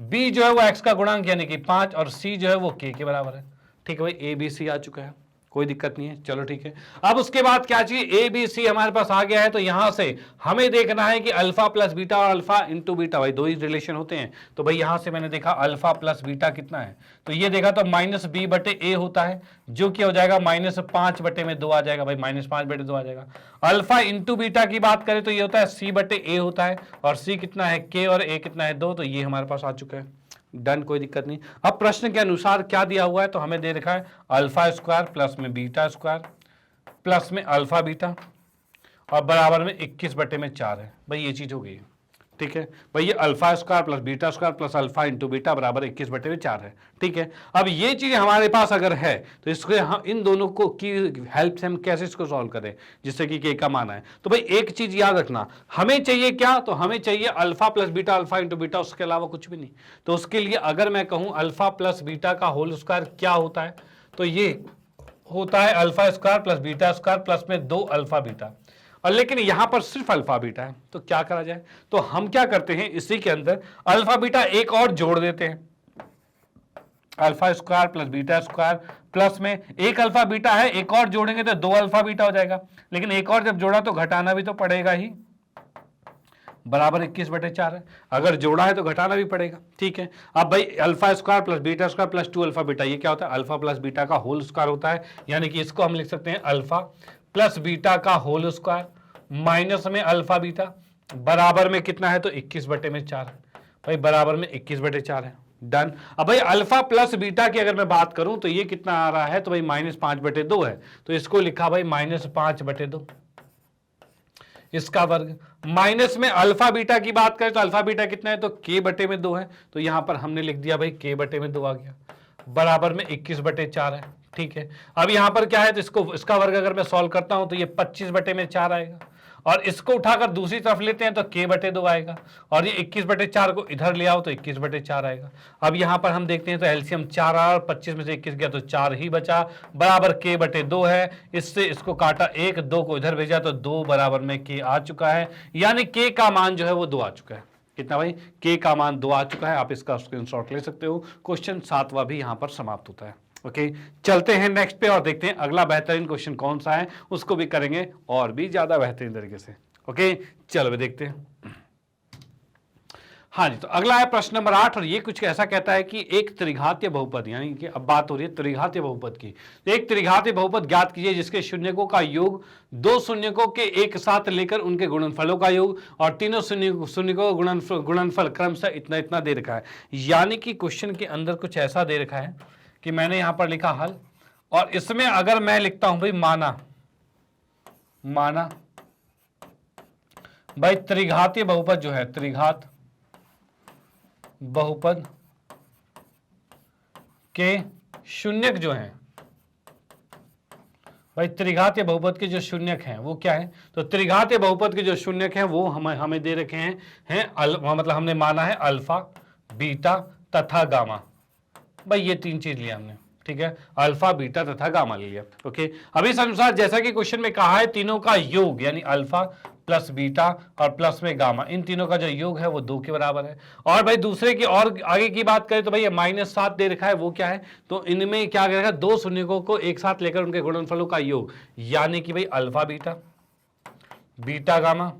b जो है वो x का गुणांक यानी कि 5, और c जो है वो k के बराबर है, ठीक है भाई, a b c आ चुका है, कोई दिक्कत नहीं है, चलो ठीक है। अब उसके बाद क्या चाहिए, ए बी सी हमारे पास आ गया है, तो यहां से हमें देखना है कि अल्फा प्लस बीटा और अल्फा इंटू बीटा, भाई दो ही रिलेशन होते हैं। तो भाई यहां से मैंने देखा अल्फा प्लस बीटा कितना है, तो ये देखा तो माइनस बी बटे ए होता है, जो कि हो जाएगा -5 बटे में 2 आ जाएगा, भाई -5 बटे 2 आ जाएगा। अल्फा इंटू बीटा की बात करें तो ये होता है सी बटे ए होता है, और सी कितना है के, और ए कितना है 2, तो ये हमारे पास आ चुका है। डन, कोई दिक्कत नहीं। अब प्रश्न के अनुसार क्या दिया हुआ है, तो हमें दे रखा है अल्फा स्क्वायर प्लस में बीटा स्क्वायर प्लस में अल्फा बीटा और बराबर में 21 बटे में 4 है। भाई ये चीज हो गई है, ठीक है भाई, ये alpha square plus beta square plus alpha into beta बराबर 21 बटे में 4 है, ठीक है। अब ये चीज हमारे पास अगर है तो इसको हम इन दोनों को की हेल्प से हम कैसे इसको सॉल्व करें जिससे कि के का मान आए। तो भाई एक चीज याद रखना, हमें चाहिए क्या, तो हमें चाहिए alpha plus beta alpha into beta, उसके अलावा कुछ भी नहीं। तो उसके लिए अगर मैं कहूं अल्फा प्लस बीटा का होल स्क्वायर क्या होता है, तो ये होता है alpha square plus beta square plus में 2 अल्फा बीटा, और लेकिन यहां पर सिर्फ अल्फा बीटा है। तो क्या करा जाए, तो हम क्या करते हैं, इसी के अंदर अल्फा बीटा एक और जोड़ देते हैं, alpha square plus beta square plus में एक अल्फा बीटा है, एक और जोड़ेंगे तो 2 अल्फा बीटा हो जाएगा, लेकिन एक और जब जोड़ा तो घटाना भी तो पड़ेगा ही, बराबर 21 बटे 4 है। अगर जोड़ा है तो घटाना भी पड़ेगा, ठीक है। अब भाई alpha square plus beta square plus 2 alpha beta, ये क्या होता है, अल्फा प्लस बीटा का होल स्क्वायर होता है, यानी कि इसको हम लिख सकते हैं अल्फा प्लस बीटा का होल स्क्वायर माइनस में अल्फा बीटा बराबर में कितना है, तो 21 बटे में 4 है, भाई बराबर में 21 बटे 4 है। डन। अब भाई अल्फा प्लस बीटा की अगर मैं बात करूं तो ये कितना आ रहा है, तो भाई -5 बटे 2 है, तो इसको लिखा भाई -5 बटे 2 इसका वर्ग, माइनस में अल्फा बीटा की बात करें तो अल्फा बीटा कितना है, तो के बटे में 2 है, तो यहां पर हमने लिख दिया भाई के बटे में 2 आ गया, बराबर में 21 बटे 4 है, ठीक है। अब यहां पर क्या है, तो इसको इसका वर्ग अगर मैं सॉल्व करता हूं तो ये 25 बटे में 4 आएगा, और इसको उठाकर दूसरी तरफ लेते हैं तो के बटे 2 आएगा, और ये 21 बटे 4 को इधर ले आओ तो 21 बटे 4 आएगा। अब यहां पर हम देखते हैं तो एलसीएम 4 आ, और 25 में से 21 गया तो 4 ही बचा, बराबर के बटे 2 है। इससे इसको काटा 1, 2 को इधर भेजा तो 2 बराबर में के आ चुका है, यानी के का मान जो है वो 2 आ चुका है। कितना भाई, के का मान 2 आ चुका है। आप इसका स्क्रीनशॉट ले सकते हो। क्वेश्चन 7वां भी यहां पर समाप्त होता है। ओके, चलते हैं नेक्स्ट पे और देखते हैं अगला बेहतरीन क्वेश्चन कौन सा है, उसको भी करेंगे और भी ज्यादा बेहतरीन तरीके से। ओके, चलो भी देखते हैं। हाँ जी, तो अगला है प्रश्न नंबर 8, और ये कुछ ऐसा कहता है कि एक त्रिघातीय बहुपद, यानी कि अब बात हो रही है त्रिघातीय बहुपद की, तो एक त्रिघातीय बहुपद ज्ञात कीजिए जिसके शून्यकों का योग 2 शून्यकों के एक साथ लेकर उनके गुणनफलों का योग, और तीनों शून्यकों का गुणनफल क्रमशः इतना इतना दे रखा है। यानी कि क्वेश्चन के अंदर कुछ ऐसा दे रखा है कि मैंने यहां पर लिखा हल, और इसमें अगर मैं लिखता हूं भाई माना भाई त्रिघातीय बहुपद जो है, त्रिघात बहुपद के शून्यक जो हैं, भाई त्रिघातीय बहुपद के जो शून्यक हैं वो क्या है, तो त्रिघातीय बहुपद के जो शून्यक हैं वो हमें दे रखे हैं मतलब हमने माना है अल्फा, बीटा तथा गामा। भाई ये 3 चीज लिया हमने, ठीक है, अल्फा, बीटा तथा गामा ले लिया। ओके, अब इस अनुसार जैसा कि क्वेश्चन में कहा है तीनों का योग, यानी अल्फा प्लस बीटा और प्लस में गामा, इन तीनों का जो योग है वो 2 के बराबर है। और भाई दूसरे की और आगे की बात करें तो भाई -7 दे रखा है, वो क्या है, तो इनमें क्या करेगा, 2 शून्यकों को एक साथ लेकर उनके गुणनफलों का योग, यानी कि भाई अल्फा बीटा, बीटा गामा,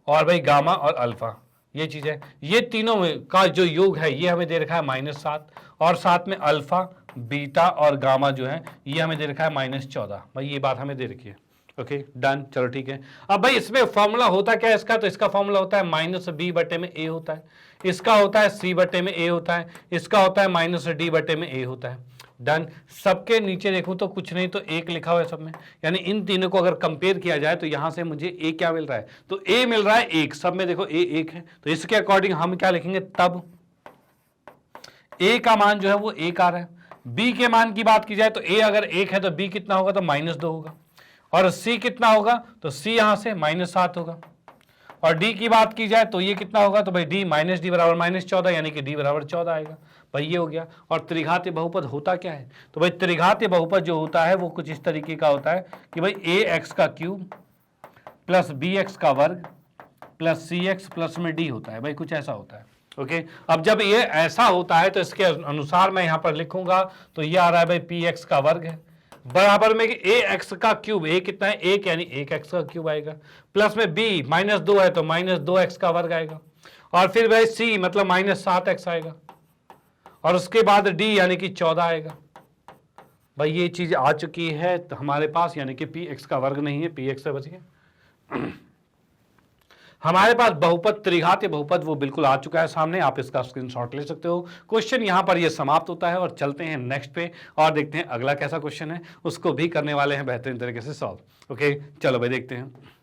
और भाई गामा और अल्फा, ये चीज है। ये तीनों का जो योग है ये हमें दे रखा है -7, और साथ में अल्फा, बीटा और गामा जो है ये हमें दे रखा है -14। भाई ये बात हमें दे रखी है। ओके, डन, चलो ठीक है। अब भाई इसमें फॉर्मूला होता क्या है इसका, तो इसका फॉर्मूला होता है -b बटे में a होता है, इसका होता है c बटे में a होता है, इसका होता है -d बटे में a होता है। डन। सबके नीचे देखूं तो कुछ नहीं तो 1 लिखा हुआ है सब में, यानी इन तीनों को अगर कंपेयर किया जाए तो यहां से मुझे a क्या मिल रहा है, तो a मिल रहा है 1, सब में देखो a 1 है, तो इसके अकॉर्डिंग हम क्या लिखेंगे, तब a का मान जो है वो 1 आ रहा है। b के मान की बात की जाए तो a अगर 1 है तो b कितना होगा, तो -2 होगा, और c कितना होगा, तो c यहां से -7 होगा, और d की बात की जाए तो ये कितना होगा, तो भाई d -d बराबर -14, यानी कि d बराबर 14 आएगा। भाई ये हो गया। और त्रिघातीय बहुपद होता क्या है, तो भाई त्रिघातीय बहुपद जो होता है वो कुछ इस तरीके का होता है कि भाई ax का क्यूब प्लस bx का वर्ग प्लस cx प्लस में d होता है। भाई कुछ ऐसा होता है। ओके, अब जब ये ऐसा होता है तो इसके अनुसार मैं यहां पर लिखूंगा तो ये आ रहा है भाई px का वर्ग है बराबर में ए एक्स का क्यूब, ए कितना है 1 यानी 1 एक्स का क्यूब आएगा, प्लस में बी -2 है तो -2 एक्स का वर्ग आएगा, और फिर भाई सी मतलब -7 एक्स आएगा, और उसके बाद डी यानी कि 14 आएगा। भाई ये चीज आ चुकी है तो हमारे पास, यानी कि पी एक्स का वर्ग नहीं है, पी एक्स से बच गया। हमारे पास बहुपद त्रिघात या बहुपद वो बिल्कुल आ चुका है सामने, आप इसका स्क्रीनशॉट ले सकते हो। क्वेश्चन यहां पर ये समाप्त होता है और चलते हैं नेक्स्ट पे और देखते हैं अगला कैसा क्वेश्चन है, उसको भी करने वाले हैं बेहतरीन तरीके से सॉल्व। ओके चलो भाई देखते हैं।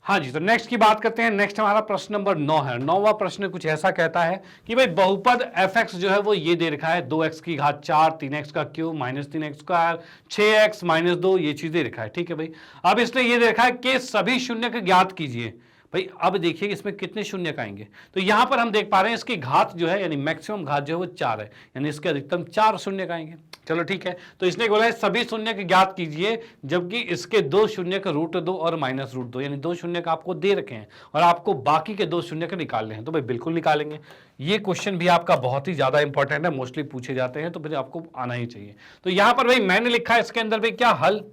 हाँ जी, तो नेक्स्ट की बात करते हैं। नेक्स्ट हमारा प्रश्न नंबर 9 है। 9वां प्रश्न कुछ ऐसा कहता है कि भाई बहुपद fx जो है वो ये दे रखा है 2x की घात 4, 3x का क्यूब, -3x स्क्वायर, 6x -2, ये चीज दे रखा है। ठीक है भाई, अब इसने ये दे रखा है कि सभी शून्य को ज्ञात कीजिए। भाई अब देखिए इसमें कितने शून्य आएंगे, तो यहां पर हम देख पा रहे हैं इसकी घात जो है यानी मैक्सिमम घात जो है वो 4 है, यानी इसके अधिकतम 4 शून्य आएंगे। चलो ठीक है, तो इसने बोला है सभी शून्य को ज्ञात कीजिए, जबकि इसके 2 शून्य का √2 और -√2 यानी 2 शून्य का आपको दे रखे हैं और आपको बाकी के 2 शून्य का निकालने हैं। तो भाई बिल्कुल निकालेंगे, ये क्वेश्चन भी आपका बहुत ही ज्यादा इंपॉर्टेंट है, मोस्टली पूछे जाते हैं, तो फिर आपको आना ही चाहिए। तो यहां पर भाई मैंने लिखा है इसके अंदर भाई क्या हल,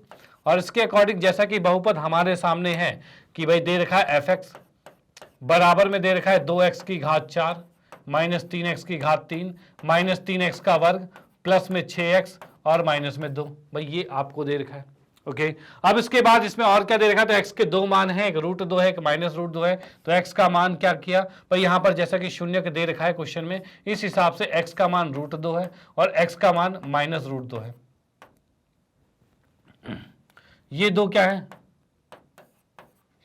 और इसके अकॉर्डिंग जैसा कि बहुपद हमारे सामने है कि भाई दे रखा है fx बराबर में दे रखा है 2x की घात 4 -3x की घात 3 -3x का वर्ग प्लस में 6x और माइनस में 2। भाई ये आपको दे रखा है। ओके अब इसके बाद इसमें और क्या दे रखा है, तो x के 2 मान है, एक √2 है, एक -√2 है, तो x का मान क्या किया भाई यहां पर जैसा कि शून्य का दे रखा है क्वेश्चन में, इस हिसाब से x का मान √2 है और x का मान -√2 है। ये दो क्या है,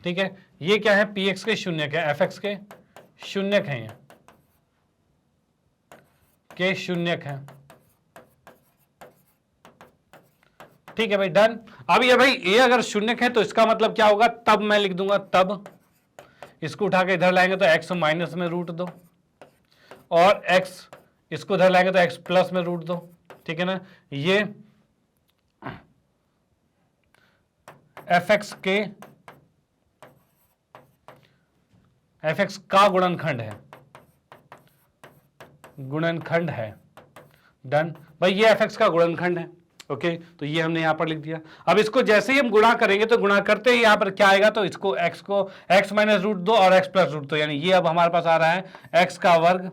ठीक है, ये क्या है px के शून्यक है, fx के शून्यक हैं, ये के शून्यक हैं। ठीक है भाई डन। अब ये भाई ये अगर शून्यक है तो इसका मतलब क्या होगा, तब मैं लिख दूंगा, तब इसको उठा के इधर लाएंगे तो x माइनस में √2 और x इसको इधर लाएंगे तो x प्लस में √2। ठीक है ना, ये fx के fx का गुणनखंड है, गुणनखंड है। डन भाई, ये fx का गुणनखंड है। ओके तो ये हमने यहां पर लिख दिया। अब इसको जैसे ही हम गुणा करेंगे तो गुणा करते ही यहां पर क्या आएगा, तो इसको x को x माइनस √2 और x प्लस √2 यानी ये अब हमारे पास आ रहा है x का वर्ग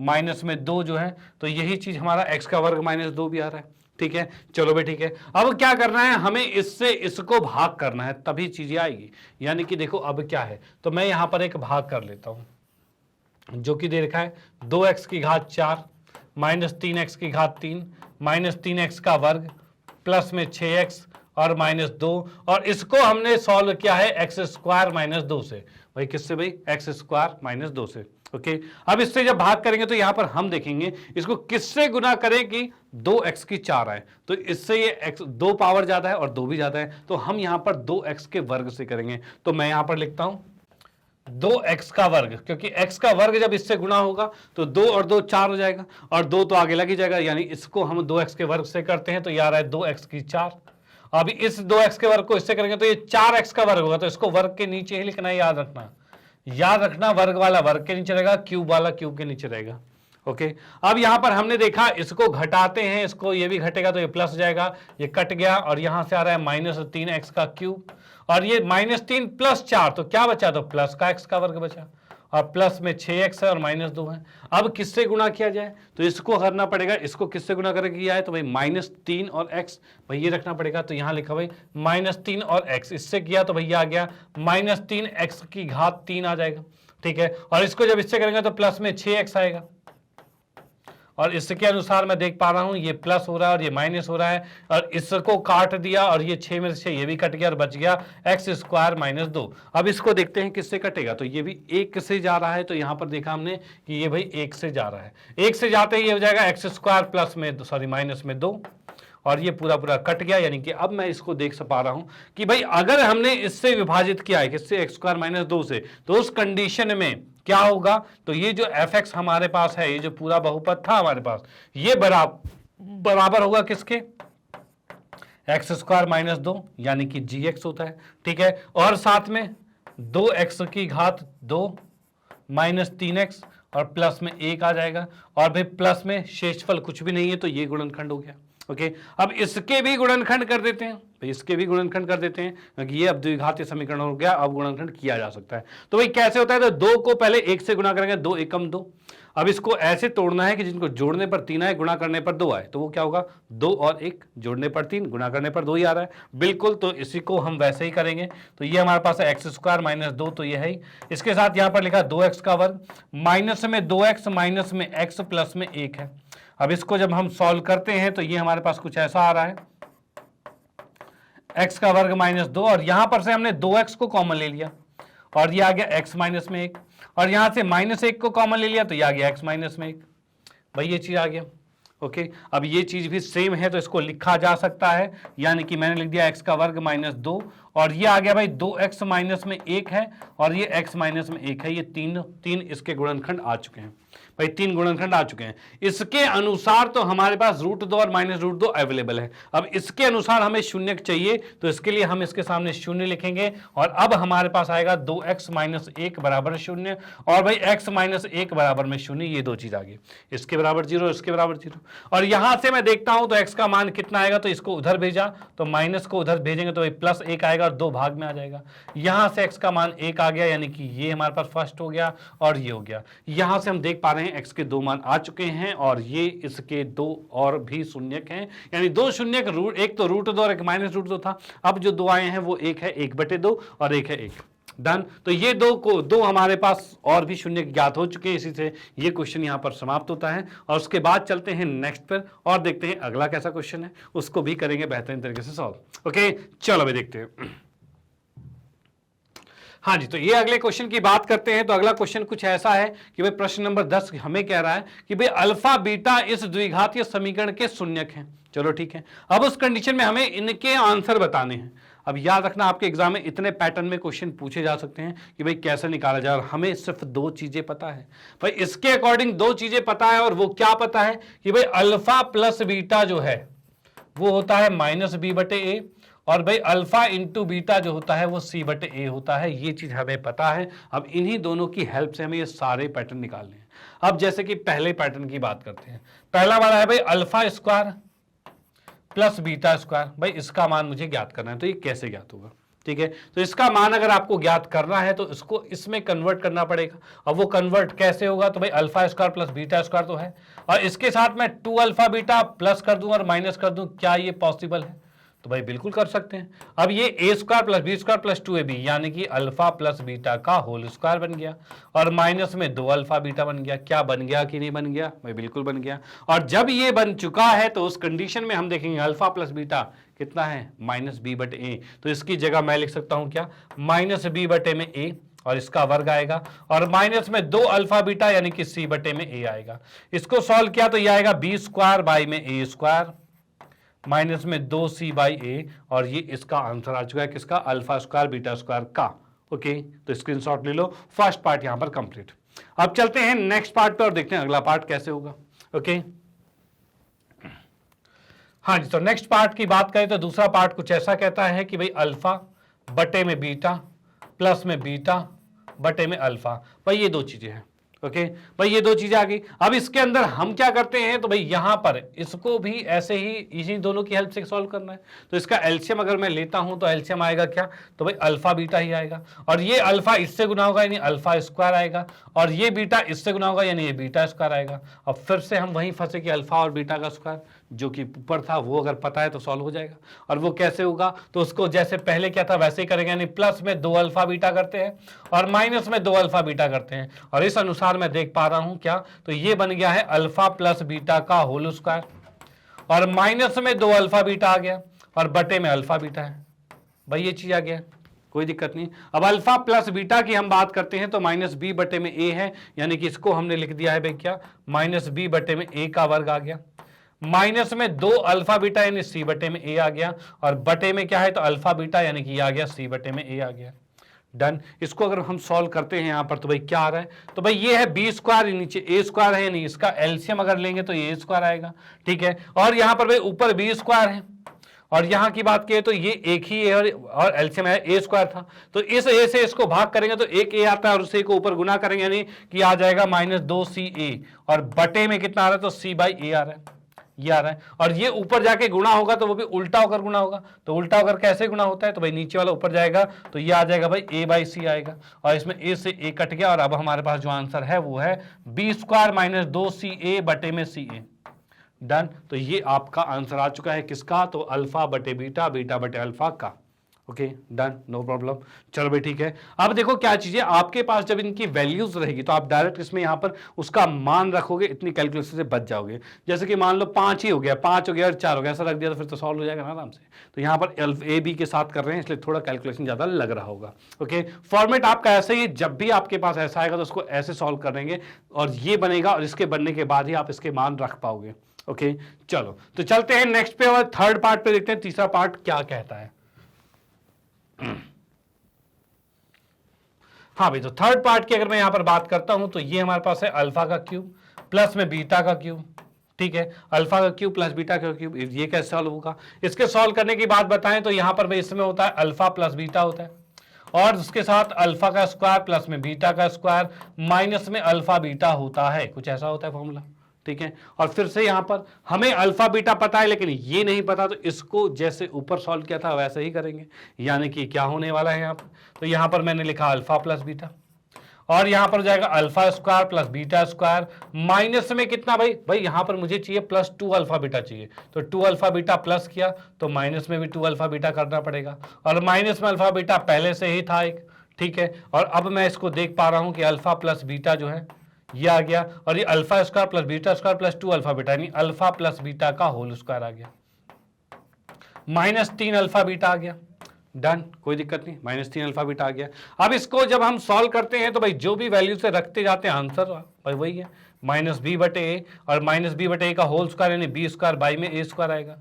माइनस में 2 जो है, तो यही चीज हमारा x का वर्ग -2 भी आ रहा है। ठीक है चलो भाई ठीक है, अब क्या करना है, हमें इससे इसको भाग करना है तभी चीजें आएगी। यानी कि देखो अब क्या है, तो मैं यहां पर एक भाग कर लेता हूं जो कि दे रखा है 2x की घात 4 -3x की घात 3 -3x का वर्ग प्लस में 6x और -2, और इसको हमने सॉल्व किया है x² - 2 से। भाई किससे भाई, x² - 2 से। ओके अब इससे जब भाग करेंगे तो यहां पर हम देखेंगे इसको किससे गुना करें कि 2x की 4 आए, तो इससे ये x 2 पावर ज्यादा है और 2 भी ज्यादा है, तो हम यहां पर 2x के वर्ग से करेंगे। तो मैं यहां पर लिखता हूं 2x का वर्ग, क्योंकि x का वर्ग जब इससे गुना होगा तो 2 और 2 4 हो जाएगा और 2 तो आगे लग ही जाएगा, यानी इसको हम 2x के वर्ग से करते हैं तो ये आ रहा है 2x की 4। अब इस 2x के वर्ग को इससे करेंगे तो ये 4x का वर्ग होगा, तो इसको वर्ग के नीचे ही लिखना है, याद रखना, याद रखना, वर्ग वाला वर्ग के नीचे रहेगा, क्यूब वाला क्यूब के नीचे रहेगा। ओके अब यहां पर हमने देखा इसको घटाते हैं, इसको ये भी घटेगा तो ये प्लस हो जाएगा, ये कट गया और यहां से आ रहा है -3x का क्यूब और ये -3 + 4, तो क्या बचा, तो प्लस का x का वर्ग बचा और प्लस में 6x है और -2 है। अब किससे गुणा किया जाए, तो इसको करना पड़ेगा, इसको किससे गुणा करके किया है, तो भाई -3 और x, भाई ये रखना पड़ेगा, तो यहां लिखा भाई -3 और x, इससे किया तो भैया आ गया -3x की घात 3 आ जाएगा। ठीक है, और इसको जब इससे करेंगे तो प्लस में 6x आएगा और इसके अनुसार मैं देख पा रहा हूं ये प्लस हो रहा है और ये माइनस हो रहा है, और इसको काट दिया और ये 6 में से ये भी कट गया और बच गया x² - 2। अब इसको देखते हैं किससे कटेगा, तो ये भी 1 से जा रहा है, तो यहां पर देखा हमने कि ये भाई 1 से जा रहा है, 1 से जाते ही ये हो जाएगा x² माइनस में 2 और ये पूरा पूरा कट गया। यानी कि अब मैं इसको देख पा रहा हूं कि भाई अगर हमने इससे विभाजित किया है किससे, x² - 2 से, तो उस कंडीशन में क्या होगा, तो ये जो fx हमारे पास है, ये जो पूरा बहुपद था हमारे पास, ये बराबर होगा किसके, x² - 2 यानी कि gx होता है। ठीक है, और साथ में 2x की घात 2 -3x और प्लस में 1 आ जाएगा, और भाई प्लस में शेषफल कुछ भी नहीं है तो ये गुणनखंड हो गया। ओके, अब इसके भी गुणनखंड कर देते हैं भाई, इसके भी गुणनखंड कर देते हैं क्योंकि ये अब द्विघातीय समीकरण हो गया, अब गुणनखंड किया जा सकता है। तो भाई कैसे होता है, तो 2 को पहले 1 से गुणा करेंगे, 2 एकम 2। अब इसको ऐसे तोड़ना है कि जिनको जोड़ने पर 3 आए, गुणा करने पर 2 आए, तो वो क्या होगा, 2 और 1, जोड़ने पर 3, गुणा करने पर 2 ही आ रहा है, बिल्कुल। तो इसी को हम वैसे ही करेंगे, तो ये हमारे पास है एक्स स्क्वायर माइनस 2, तो ये है ही। इसके साथ यहां पर लिखा 2x का वर्ग, माइनस में 2x, माइनस में x, प्लस में 1 है। अब इसको जब हम सॉल्व करते हैं तो ये हमारे पास कुछ ऐसा आ रहा है, x का वर्ग माइनस 2, और यहां पर से हमने 2x को कॉमन ले लिया और ये आ गया x माइनस में 1, और यहां से माइनस 1 को कॉमन ले लिया तो ये आ गया x माइनस में 1, भाई ये चीज आ गया। ओके, अब ये चीज भी सेम है तो इसको लिखा जा सकता है, यानी कि मैंने लिख दिया x का वर्ग माइनस 2, और ये आ गया भाई 2x माइनस में 1 है और ये x माइनस में 1 है, ये तीन इसके गुणनखंड आ चुके हैं भाई, 3 गुणनखंड आ चुके हैं। इसके अनुसार तो हमारे पास √2 और माइनस √2 अवेलेबल है। अब इसके अनुसार हमें शून्य चाहिए, तो इसके लिए हम इसके सामने शून्य लिखेंगे, और अब हमारे पास आएगा 2x माइनस 1 बराबर 0, और भाई x माइनस 1 बराबर में 0, ये दो चीज आ गई, इसके बराबर 0, इसके बराबर 0। और यहां से मैं देखता हूं तो x का मान कितना आएगा, तो इसको उधर भेजा तो माइनस को उधर भेजेंगे तो प्लस 1 आएगा और 2 भाग में आ जाएगा। यहां से x का मान 1 आ गया, यानी कि ये हमारे पास फर्स्ट हो गया और ये हो गया। यहां से हम देख पा रहे हैं x के 2 मान आ चुके हैं और ये इसके 2 और भी शून्यक हैं, यानी 2 शून्यक, एक तो √2 और एक माइनस √2 था, अब जो 2 आए हैं वो एक है 1/2 और एक है 1। डन, तो ये 2 हमारे पास और भी शून्य ज्ञात हो चुके हैं। इसी से ये क्वेश्चन यहां पर समाप्त होता है, और उसके बाद चलते हैं नेक्स्ट पर और देखते हैं अगला कैसा क्वेश्चन है, उसको भी करेंगे बेहतरीन तरीके से सॉल्व। ओके, चलो अभी देखते हैं। हाँ जी, तो ये अगले क्वेश्चन की बात करते हैं। तो अगला क्वेश्चन कुछ ऐसा है कि भाई प्रश्न नंबर 10 हमें कह रहा है कि भाई अल्फा बीटा इस द्विघातीय समीकरण के शून्यक हैं। चलो ठीक है, अब उस कंडीशन में हमें इनके आंसर बताने हैं। अब याद रखना, आपके एग्जाम में इतने पैटर्न में क्वेश्चन पूछे जा सकते हैं कि भाई कैसे निकाला जाए, और हमें सिर्फ 2 चीजें पता है भाई, इसके अकॉर्डिंग 2 चीजें पता है, और वो क्या पता है कि भाई अल्फा प्लस बीटा जो है वो होता है -b/a, और भाई अल्फा इंटू बीटा जो होता है वो c/a होता है, ये चीज हमें पता है। अब इन्हीं दोनों की हेल्प से हमें ये सारे पैटर्न निकालने हैं। अब जैसे कि पहले पैटर्न की बात करते हैं, पहला वाला है भाई alpha square plus beta square, भाई इसका मान मुझे ज्ञात करना है, तो ये कैसे ज्ञात होगा, ठीक है। तो इसका मान अगर आपको ज्ञात करना है तो इसको इसमें कन्वर्ट करना पड़ेगा। अब वो कन्वर्ट कैसे होगा, तो भाई alpha square plus beta square तो है, और इसके साथ मैं 2 अल्फा बीटा प्लस कर दूं और माइनस कर दूं, क्या ये पॉसिबल है, तो भाई बिल्कुल कर सकते हैं। अब ये a square plus B square plus 2ab यानी कि अल्फा प्लस बीटा का होल स्क्वायर बन गया, और माइनस में 2 अल्फा बीटा बन गया। क्या बन गया कि नहीं बन गया, भाई बिल्कुल बन गया। और जब ये बन चुका है तो उस कंडीशन में हम देखेंगे अल्फा प्लस बीटा कितना है, -b/a, तो इसकी जगह मैं लिख सकता हूं क्या, -b/a, और इसका वर्ग आएगा, और माइनस में 2 अल्फा बीटा यानी कि c/a आएगा। इसको सॉल्व किया तो ये आएगा b स्क्वायर बाई में a स्क्वायर माइनस में 2c/a, और ये इसका आंसर आ चुका है किसका, अल्फा स्क्वायर बीटा स्क्वायर का। ओके, तो स्क्रीनशॉट ले लो, फर्स्ट पार्ट यहां पर कंप्लीट। अब चलते हैं नेक्स्ट पार्ट पे और देखते हैं अगला पार्ट कैसे होगा। ओके, हाँ जी, तो नेक्स्ट पार्ट की बात करें तो दूसरा पार्ट कुछ ऐसा कहता है कि भाई अल्फा बटे में बीटा प्लस में बीटा बटे में अल्फा, भाई ये 2 चीजें हैं। ओके, भाई ये 2 चीजें आ गई। अब इसके अंदर हम क्या करते हैं, तो भाई यहां पर इसको भी ऐसे ही इन्हीं दोनों की हेल्प से सॉल्व करना है। तो इसका एलसीएम अगर मैं लेता हूं तो एलसीएम आएगा क्या, तो भाई अल्फा बीटा ही आएगा, और ये अल्फा इससे गुना होगा यानी अल्फा स्क्वायर आएगा, और ये बीटा इससे गुना होगा यानी ये बीटा स्क्वायर आएगा। अब फिर से हम वहीं फंसे कि अल्फा और बीटा का स्क्वायर जो कि ऊपर था वो अगर पता है तो सॉल्व हो जाएगा। और वो कैसे होगा, तो उसको जैसे पहले क्या था वैसे ही करेंगे, यानी प्लस में 2 अल्फा बीटा करते हैं और माइनस में 2 अल्फा बीटा करते हैं, और इस अनुसार मैं देख पा रहा हूं क्या, तो ये बन गया है अल्फा प्लस बीटा का होल स्क्वायर, और माइनस में 2 अल्फा बीटा आ गया और बटे में अल्फा बीटा है, भाई ये चीज आ गया, कोई दिक्कत नहीं। अब अल्फा प्लस बीटा की हम बात करते हैं तो -b/a है, यानी कि इसको हमने लिख दिया है भाई क्या, -b/a का वर्ग आ गया, माइनस में 2 अल्फा बीटा यानी c/a आ गया, और बटे में क्या है तो अल्फा बीटा यानी कि आ गया c/a आ गया। डन, इसको अगर हम सॉल्व करते हैं यहां पर तो भाई क्या आ रहा है, तो भाई ये है b स्क्वायर, नीचे a स्क्वायर है, यानी इसका एलसीएम अगर लेंगे तो ये a स्क्वायर आएगा, ठीक है। और यहां पर भाई ऊपर b स्क्वायर है और यहां की बात करें तो ये एक ही ए और एलसीएम है ए स्क्वायर था, तो इस ए से इसको भाग करेंगे तो एक ए आता है और उसे को ऊपर गुना करेंगे, यानी कि आ जाएगा -2ca, और बटे में कितना आ रहा है तो c/a आ रहा है, ये आ रहा है। और ये ऊपर जाके गुणा होगा तो वो भी उल्टा होकर गुणा होगा, तो उल्टा होकर कैसे गुणा होता है, तो भाई नीचे वाला ऊपर जाएगा तो ये आ जाएगा भाई a/c आएगा, और इसमें a से a कट गया, और अब हमारे पास जो आंसर है वो है b² - 2ca बटे में ca। डन। तो ये आपका आंसर आ चुका है किसका, तो अल्फा बटे बीटा, बीटा बटे अल्फा का। Okay done, no problem. चलो भाई ठीक है। अब देखो क्या चीजें आपके पास जब इनकी वैल्यूज रहेगी तो आप डायरेक्ट इसमें यहां पर उसका मान रखोगे, इतनी कैलकुलेशन से बच जाओगे। जैसे कि मान लो 5 ही हो गया, 5 हो गया और 4 हो गया, ऐसा रख दिया तो फिर तो सॉल्व हो जाएगा ना आराम से। तो यहां पर ए बी के साथ कर रहे हैं इसलिए थोड़ा कैलकुलेशन ज्यादा लग रहा होगा। ओके, फॉर्मेट आपका ऐसा ही, जब भी आपके पास ऐसा आएगा तो उसको ऐसे सॉल्व करेंगे और ये बनेगा, और इसके बनने के बाद ही आप इसके मान रख पाओगे। ओके चलो तो चलते हैं नेक्स्ट पे और थर्ड पार्ट पे देखते हैं तीसरा पार्ट क्या कहता है। हाँ भाई, तो थर्ड पार्ट की अगर मैं यहां पर बात करता हूं तो ये हमारे पास है अल्फा का क्यूब प्लस में बीटा का क्यूब। ठीक है, अल्फा का क्यूब प्लस बीटा का क्यूब, ये कैसे सॉल्व होगा, इसके सॉल्व करने की बात बताएं तो यहां पर भाई इसमें होता है अल्फा प्लस बीटा होता है, और उसके साथ अल्फा का स्क्वायर प्लस में बीटा का स्क्वायर माइनस में अल्फा बीटा होता है, कुछ ऐसा होता है फॉर्मूला। ठीक है, और फिर से यहां पर हमें अल्फा बीटा पता है लेकिन ये नहीं पता, तो इसको जैसे ऊपर सॉल्व किया था वैसे ही करेंगे। यानी कि क्या होने वाला है यहां पर, तो यहां पर मैंने लिखा अल्फा प्लस बीटा, और यहां पर जाएगा alpha square plus beta square minus में कितना भाई यहां पर मुझे चाहिए प्लस 2 अल्फा बीटा चाहिए, तो 2 अल्फा बीटा प्लस किया तो माइनस में भी 2 अल्फा बीटा करना पड़ेगा, और माइनस में अल्फा बीटा पहले से ही था एक। ठीक है, और अब मैं इसको देख पा रहा हूं कि अल्फा प्लस बीटा जो है ये आ गया, और ये alpha square plus beta square plus 2 alpha beta, यानी अल्फा प्लस बीटा का होल स्क्वायर आ गया, -3 अल्फा बीटा आ गया। डन, कोई दिक्कत नहीं, -3 अल्फा बीटा आ गया। अब इसको जब हम सॉल्व करते हैं तो भाई जो भी वैल्यू से रखते जाते हैं आंसर भाई वही है, -b/a, और -b/a का होल स्क्वायर यानी b² बाई में a² आएगा,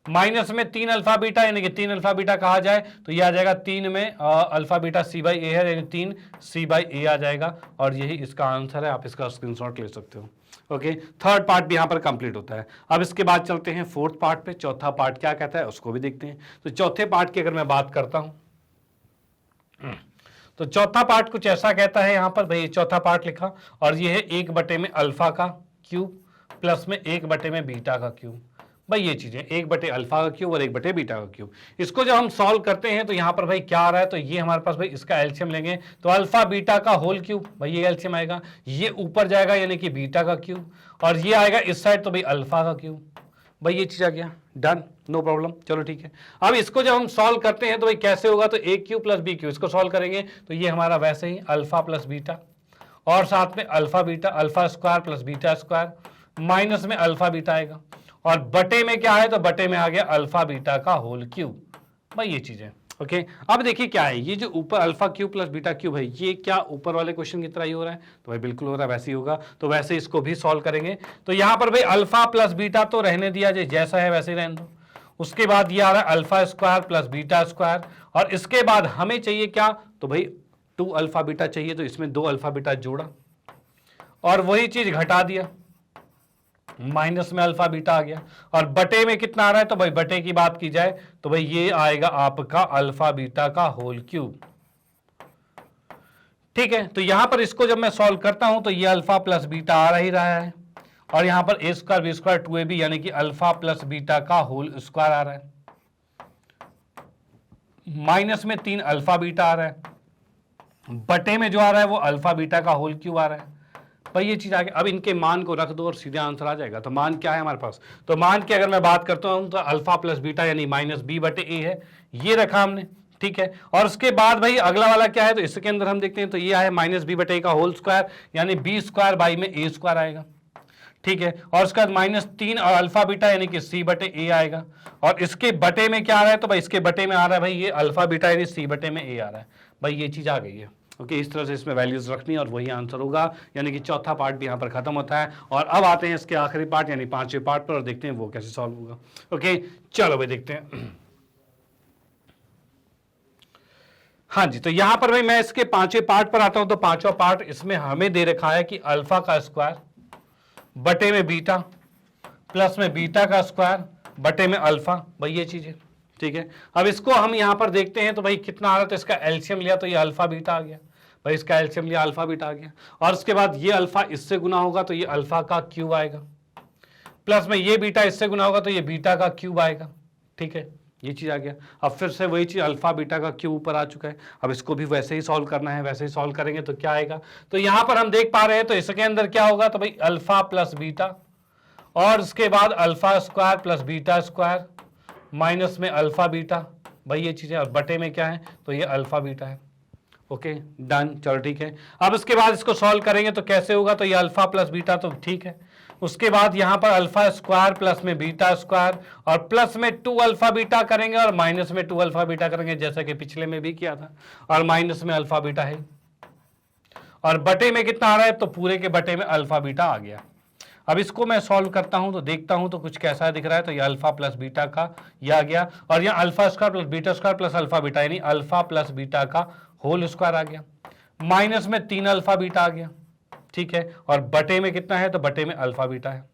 माइनस में 3 अल्फा बीटा, यानी कि 3 अल्फा बीटा कहा जाए तो ये आ जाएगा 3 में अल्फा बीटा c/a है, यानी 3 c/a आ जाएगा, और यही इसका आंसर है। आप इसका स्क्रीनशॉट ले सकते हो। ओके, थर्ड पार्ट भी यहां पर कंप्लीट होता है। अब इसके बाद चलते हैं फोर्थ पार्ट पे, चौथा पार्ट क्या कहता है उसको भी देखते हैं। तो चौथे पार्ट की अगर मैं बात करता हूं तो चौथा पार्ट कुछ ऐसा कहता है, यहां पर भाई चौथा पार्ट लिखा, और ये है 1 में अल्फा का क्यूब प्लस में 1 में बीटा का क्यूब। भाई ये चीजें 1 अल्फा का क्यूब और 1 बीटा का क्यूब, इसको जब हम सॉल्व करते हैं तो यहां पर भाई क्या आ रहा है, तो ये हमारे पास भाई इसका एलसीएम लेंगे तो अल्फा बीटा का होल क्यूब, भाई ये एलसीएम आएगा, ये ऊपर जाएगा यानी कि बीटा का क्यूब, और ये आएगा इस साइड तो भाई अल्फा का क्यूब। भाई ये चीज आ गया, डन, नो प्रॉब्लम। चलो ठीक है, अब इसको जब हम सॉल्व करते हैं तो भाई कैसे होगा, तो a³ प्लस b³, इसको सॉल्व करेंगे तो ये हमारा वैसे ही अल्फा प्लस बीटा, और साथ में alpha beta, alpha square plus beta square minus में अल्फा बीटा आएगा, और बटे में क्या है, तो बटे में आ गया अल्फा बीटा का होल क्यूब। भाई ये चीज है। ओके, अब देखिए क्या है, ये जो ऊपर alpha cube plus beta cube है, ये क्या ऊपर वाले क्वेश्चन की तरह ही हो रहा है, तो भाई बिल्कुल हो रहा है, वैसे ही होगा। तो वैसे इसको भी सॉल्व करेंगे, तो यहां पर भाई अल्फा प्लस बीटा तो रहने दिया जाए, जैसा है वैसे ही रहने दो। उसके बाद ये आ रहा है alpha square plus beta square, और इसके बाद हमें चाहिए क्या, तो भाई 2 अल्फा बीटा चाहिए, तो इसमें 2 अल्फा बीटा जोड़ा और वही चीज घटा दिया, माइनस में अल्फा बीटा आ गया, और बटे में कितना आ रहा है, तो भाई बटे की बात की जाए तो भाई ये आएगा आपका अल्फा बीटा का होल क्यूब। ठीक है, तो यहां पर इसको जब मैं सॉल्व करता हूं तो ये अल्फा प्लस बीटा आ ही रहा है, और यहां पर a² b² 2ab यानी कि अल्फा प्लस बीटा का होल स्क्वायर आ रहा है, माइनस में 3 अल्फा बीटा आ रहा है, बटे में जो आ रहा है वो अल्फा बीटा का होल क्यूब आ रहा है। भाई ये चीज आ गई, अब इनके मान को रख दो और सीधे आंसर आ जाएगा। तो मान क्या है हमारे पास, तो मान की अगर मैं बात करता हूं तो अल्फा प्लस बीटा यानी -b/a है, ये रखा हमने। ठीक है, और उसके बाद भाई अगला वाला क्या है, तो इसके अंदर हम देखते हैं तो ये है -b/a का होल स्क्वायर यानी b² बाई में a² आएगा। ठीक है, और उसके बाद -3 और अल्फा बीटा यानी कि c/a आएगा, और इसके बटे में क्या आ रहा है, तो भाई इसके बटे में आ रहा है भाई ये अल्फा बीटा यानी c/a में a आ रहा है। भाई ये चीज आ गई है। ओके, इस तरह से इसमें वैल्यूज रखनी और वही आंसर होगा, यानी कि चौथा पार्ट भी यहाँ पर खत्म होता है। और अब आते हैं इसके आखिरी पार्ट यानी 5वें पार्ट पर, और देखते हैं वो कैसे सॉल्व होगा। ओके चलो भाई देखते हैं। हाँ जी, तो यहां पर भाई मैं इसके 5वें पार्ट पर आता हूं। तो 5वां पार्ट इसमें हमें दे रखा है कि अल्फा का स्क्वायर बटे में बीटा प्लस में बीटा का स्क्वायर बटे में अल्फा, भाई ये चीज है, ठीक है। अब इसको हम यहां पर देखते हैं तो भाई कितना आ रहा है, तो इसका एलसीएम लिया तो ये अल्फा बीटा आ गया, भाई इसका एलसीएम लिया अल्फा बीटा आ गया, और उसके बाद ये अल्फा इससे गुना होगा तो ये अल्फा का क्यूब आएगा, प्लस में ये बीटा इससे गुना होगा तो ये बीटा का क्यूब आएगा, ठीक है, ये चीज आ गया। अब फिर से वही चीज अल्फा बीटा का क्यूब ऊपर आ चुका है, अब इसको भी वैसे ही सॉल्व करना है, वैसे ही सॉल्व करेंगे तो क्या आएगा, तो यहां पर हम देख पा रहे हैं तो इसके अंदर क्या होगा, तो भाई अल्फा प्लस बीटा और उसके बाद alpha square plus beta square minus में अल्फा बीटा, भाई ये चीजें, और बटे में क्या है, तो ये अल्फा बीटा है। ओके डन, चलो ठीक है। अब इसके बाद इसको सॉल्व करेंगे तो कैसे होगा, तो ये अल्फा प्लस बीटा तो ठीक है, उसके बाद यहां पर अल्फा स्क्वायर प्लस में बीटा स्क्वायर और प्लस में 2 अल्फा बीटा करेंगे और माइनस में 2 अल्फा बीटा करेंगे जैसा कि पिछले में भी किया था, और माइनस में अल्फा बीटा है, और बटे में कितना आ रहा है, तो पूरे के बटे में अल्फा बीटा आ गया। अब इसको मैं सॉल्व करता हूं तो देखता हूं तो कुछ कैसा दिख रहा है, तो ये अल्फा प्लस बीटा का ये आ गया, और यहाँ alpha square plus beta square plus alpha beta, यानी अल्फा प्लस बीटा का होल स्क्वायर आ गया, माइनस में 3 अल्फा बीटा आ गया, ठीक है, और बटे में कितना है, तो बटे में अल्फा बीटा है,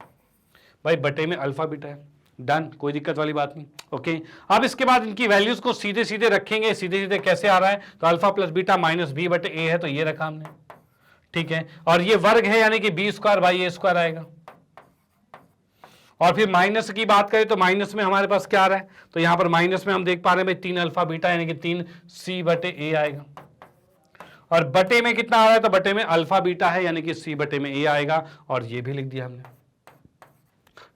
भाई बटे में अल्फा बीटा है, डन, कोई दिक्कत वाली बात नहीं। ओके अब इसके बाद इनकी वैल्यूज को सीधे सीधे रखेंगे, सीधे सीधे कैसे आ रहा है, तो alpha plus beta minus B बटे ए है, तो ये रखा हमने, ठीक है, और ये वर्ग है यानी कि B square by A square आएगा, और फिर माइनस की बात करें तो माइनस में हमारे पास क्या आ रहा है, तो यहां पर माइनस में हम देख पा रहे हैं भाई 3 अल्फा बीटा यानी कि 3 सी बटे ए आएगा, और बटे में कितना आ रहा है, तो बटे में अल्फा बीटा है यानी कि सी बटे में ए आएगा, और ये भी लिख दिया हमने,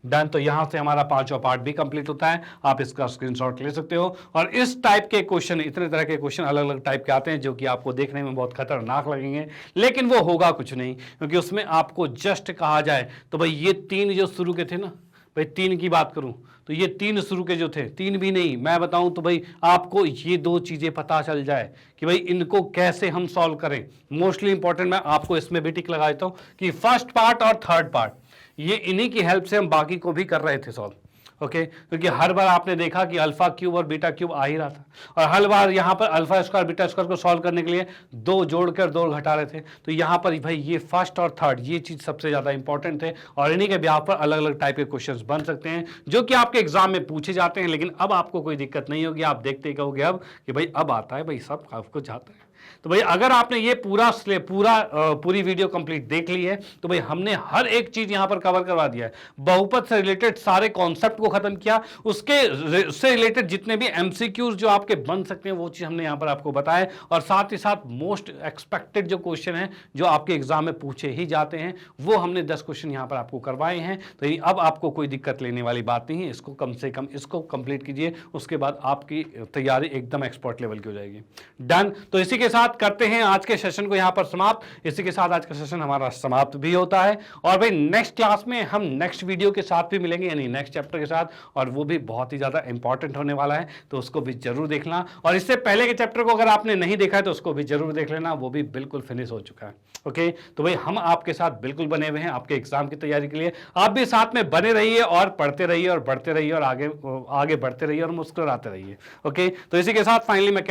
डन। तो यहां से हमारा 5वां पार्ट भी कंप्लीट होता है, आप इसका स्क्रीनशॉट ले सकते हो। और इस टाइप के क्वेश्चन, इतने तरह के क्वेश्चन अलग अलग टाइप के आते हैं जो कि आपको देखने में बहुत खतरनाक लगेंगे, लेकिन वो होगा कुछ नहीं, क्योंकि उसमें आपको जस्ट कहा जाए तो भाई ये 3 जो शुरू के थे ना, भाई 3 की बात करूं तो ये 3 शुरू के जो थे, 3 भी नहीं मैं बताऊं तो भाई आपको ये 2 चीजें पता चल जाए कि भाई इनको कैसे हम सॉल्व करें। मोस्टली इंपॉर्टेंट मैं आपको इसमें भी टिक लगा देता हूं कि फर्स्ट पार्ट और थर्ड पार्ट ये इन्हीं की हेल्प से हम बाकी को भी कर रहे थे सॉल्व, ओके क्योंकि हर बार आपने देखा कि अल्फा क्यूब और बीटा क्यूब आ ही रहा था, और हर बार यहाँ पर अल्फा स्क्वायर बीटा स्क्वायर को सॉल्व करने के लिए 2 जोड़कर 2 घटा रहे थे। तो यहाँ पर भाई ये फर्स्ट और थर्ड ये चीज़ सबसे ज़्यादा इंपॉर्टेंट थे, और इन्हीं के ब्याह पर अलग अलग टाइप के क्वेश्चंस बन सकते हैं जो कि आपके एग्जाम में पूछे जाते हैं। लेकिन अब आपको कोई दिक्कत नहीं होगी, आप देखते कहोगे अब कि भाई अब आता है, भाई सब आपको जाता है। तो भाई अगर आपने ये पूरी वीडियो कंप्लीट देख ली है तो भाई हमने हर एक चीज यहां पर कवर करवा दिया है। बहुपद से रिलेटेड सारे कॉन्सेप्ट को खत्म किया, उसके से रिलेटेड जितने भी एमसीक्यूज जो आपके बन सकते हैं वो चीज हमने यहां पर आपको बताया, और साथ ही साथ मोस्ट एक्सपेक्टेड जो क्वेश्चन है जो आपके एग्जाम में पूछे ही जाते हैं वो हमने 10 क्वेश्चन यहां पर आपको करवाए हैं। तो अब आपको कोई दिक्कत लेने वाली बात नहीं है, इसको कम से कम इसको कंप्लीट कीजिए, उसके बाद आपकी तैयारी एकदम एक्सपर्ट लेवल की हो जाएगी। डन। तो इसी के साथ करते हैं आज के सेशन को यहां पर समाप्त। इसी के साथ आज का सेशन हमारा समाप्त भी होता है, और भाई नेक्स्ट क्लास में हम नेक्स्ट वीडियो के साथ भी मिलेंगे, यानी नेक्स्ट चैप्टर के साथ, और वो भी बहुत ही ज्यादा इंपॉर्टेंट होने वाला है, तो उसको भी जरूर देखना। और इससे पहले के चैप्टर को अगर आपने नहीं देखा है तो उसको भी जरूर देख लेना, वो भी बिल्कुल फिनिश हो चुका है। ओके तो भाई हम आपके साथ बिल्कुल बने हुए हैं आपके एग्जाम की तैयारी के लिए। आप भी साथ में बने रहिए और पढ़ते रहिए और बढ़ते रहिए और आगे बढ़ते रहिए और मुस्कुराते रहिए। ओके तो इसी के साथ फाइनली मैं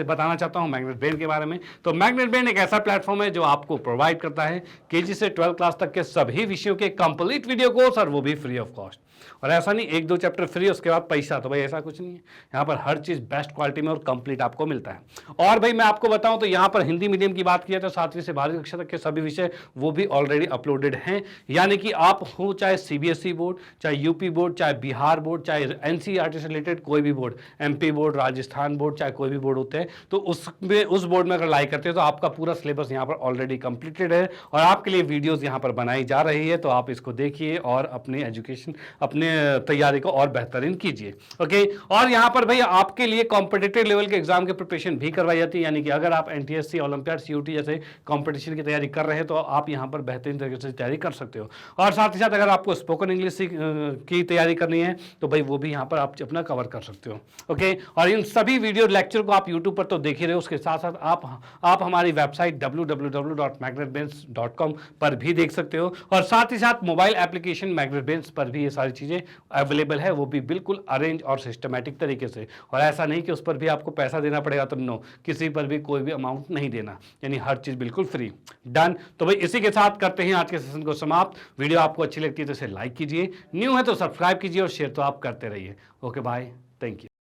बताना चाहता हूं मैग्नेट ब्रेन के बारे में। तो मैग्नेट ब्रेन एक ऐसा प्लेटफॉर्म है जो आपको प्रोवाइड करता है केजी से 12 क्लास तक के सभी विषयों के कंप्लीट वीडियो कोर्स, और वो भी फ्री ऑफ कॉस्ट। और ऐसा नहीं 1-2 चैप्टर फ्री उसके बाद पैसा, तो भाई ऐसा कुछ नहीं है, यहाँ पर हर चीज बेस्ट क्वालिटी में और कंप्लीट आपको मिलता है। और भाई मैं आपको बताऊं तो यहाँ पर हिंदी मीडियम की बात किया तो 7वीं से 12वीं कक्षा तक के सभी विषय वो भी ऑलरेडी अपलोडेड हैं, यानी कि आप हो चाहे सीबीएसई बोर्ड, चाहे यूपी बोर्ड, चाहे बिहार बोर्ड, चाहे एनसीईआरटी से रिलेटेड कोई भी board, MP board, Rajasthan board, चाहे कोई भी बोर्ड होते हैं, तो उसमें उस बोर्ड में अगर लाइक करते हैं तो आपका पूरा सिलेबस यहाँ पर ऑलरेडी कंप्लीटेड है, और आपके लिए वीडियोज यहाँ पर बनाई जा रही है। तो आप इसको देखिए और अपनी एजुकेशन, अपने तैयारी को और बेहतरीन कीजिए। ओके और यहाँ पर भाई आपके लिए कॉम्पिटिटिव लेवल के एग्जाम की प्रिपरेशन भी करवाई जाती है, यानी कि अगर आप एनटीएससी, ओलंपियाड, सीयूटी जैसे कंपटीशन की तैयारी कर रहे हैं तो आप यहाँ पर बेहतरीन तरीके से तैयारी कर सकते हो। और साथ ही साथ अगर आपको स्पोकन इंग्लिश की तैयारी करनी है तो भाई वो भी यहाँ पर आप अपना कवर कर सकते हो। ओके और इन सभी वीडियो लेक्चर को आप यूट्यूब पर तो देख ही रहे हो, उसके साथ साथ आप हमारी वेबसाइट www.magnetbenz.com पर भी देख सकते हो, और साथ ही साथ मोबाइल एप्लीकेशन मैग्नेट बेंज पर भी ये सारी चीज़ें अवेलेबल है, वो भी बिल्कुल अरेंज और सिस्टमेटिक तरीके से। और ऐसा नहीं कि उस पर भी आपको पैसा देना पड़ेगा, तो नो, किसी पर भी कोई भी अमाउंट नहीं देना, यानी हर चीज़ बिल्कुल फ्री। डन। तो भाई इसी के साथ करते हैं आज के सेशन को समाप्त। वीडियो आपको अच्छी लगती है तो इसे लाइक कीजिए, न्यू है तो सब्सक्राइब कीजिए, और शेयर तो आप करते रहिए। Okay bye, thank you.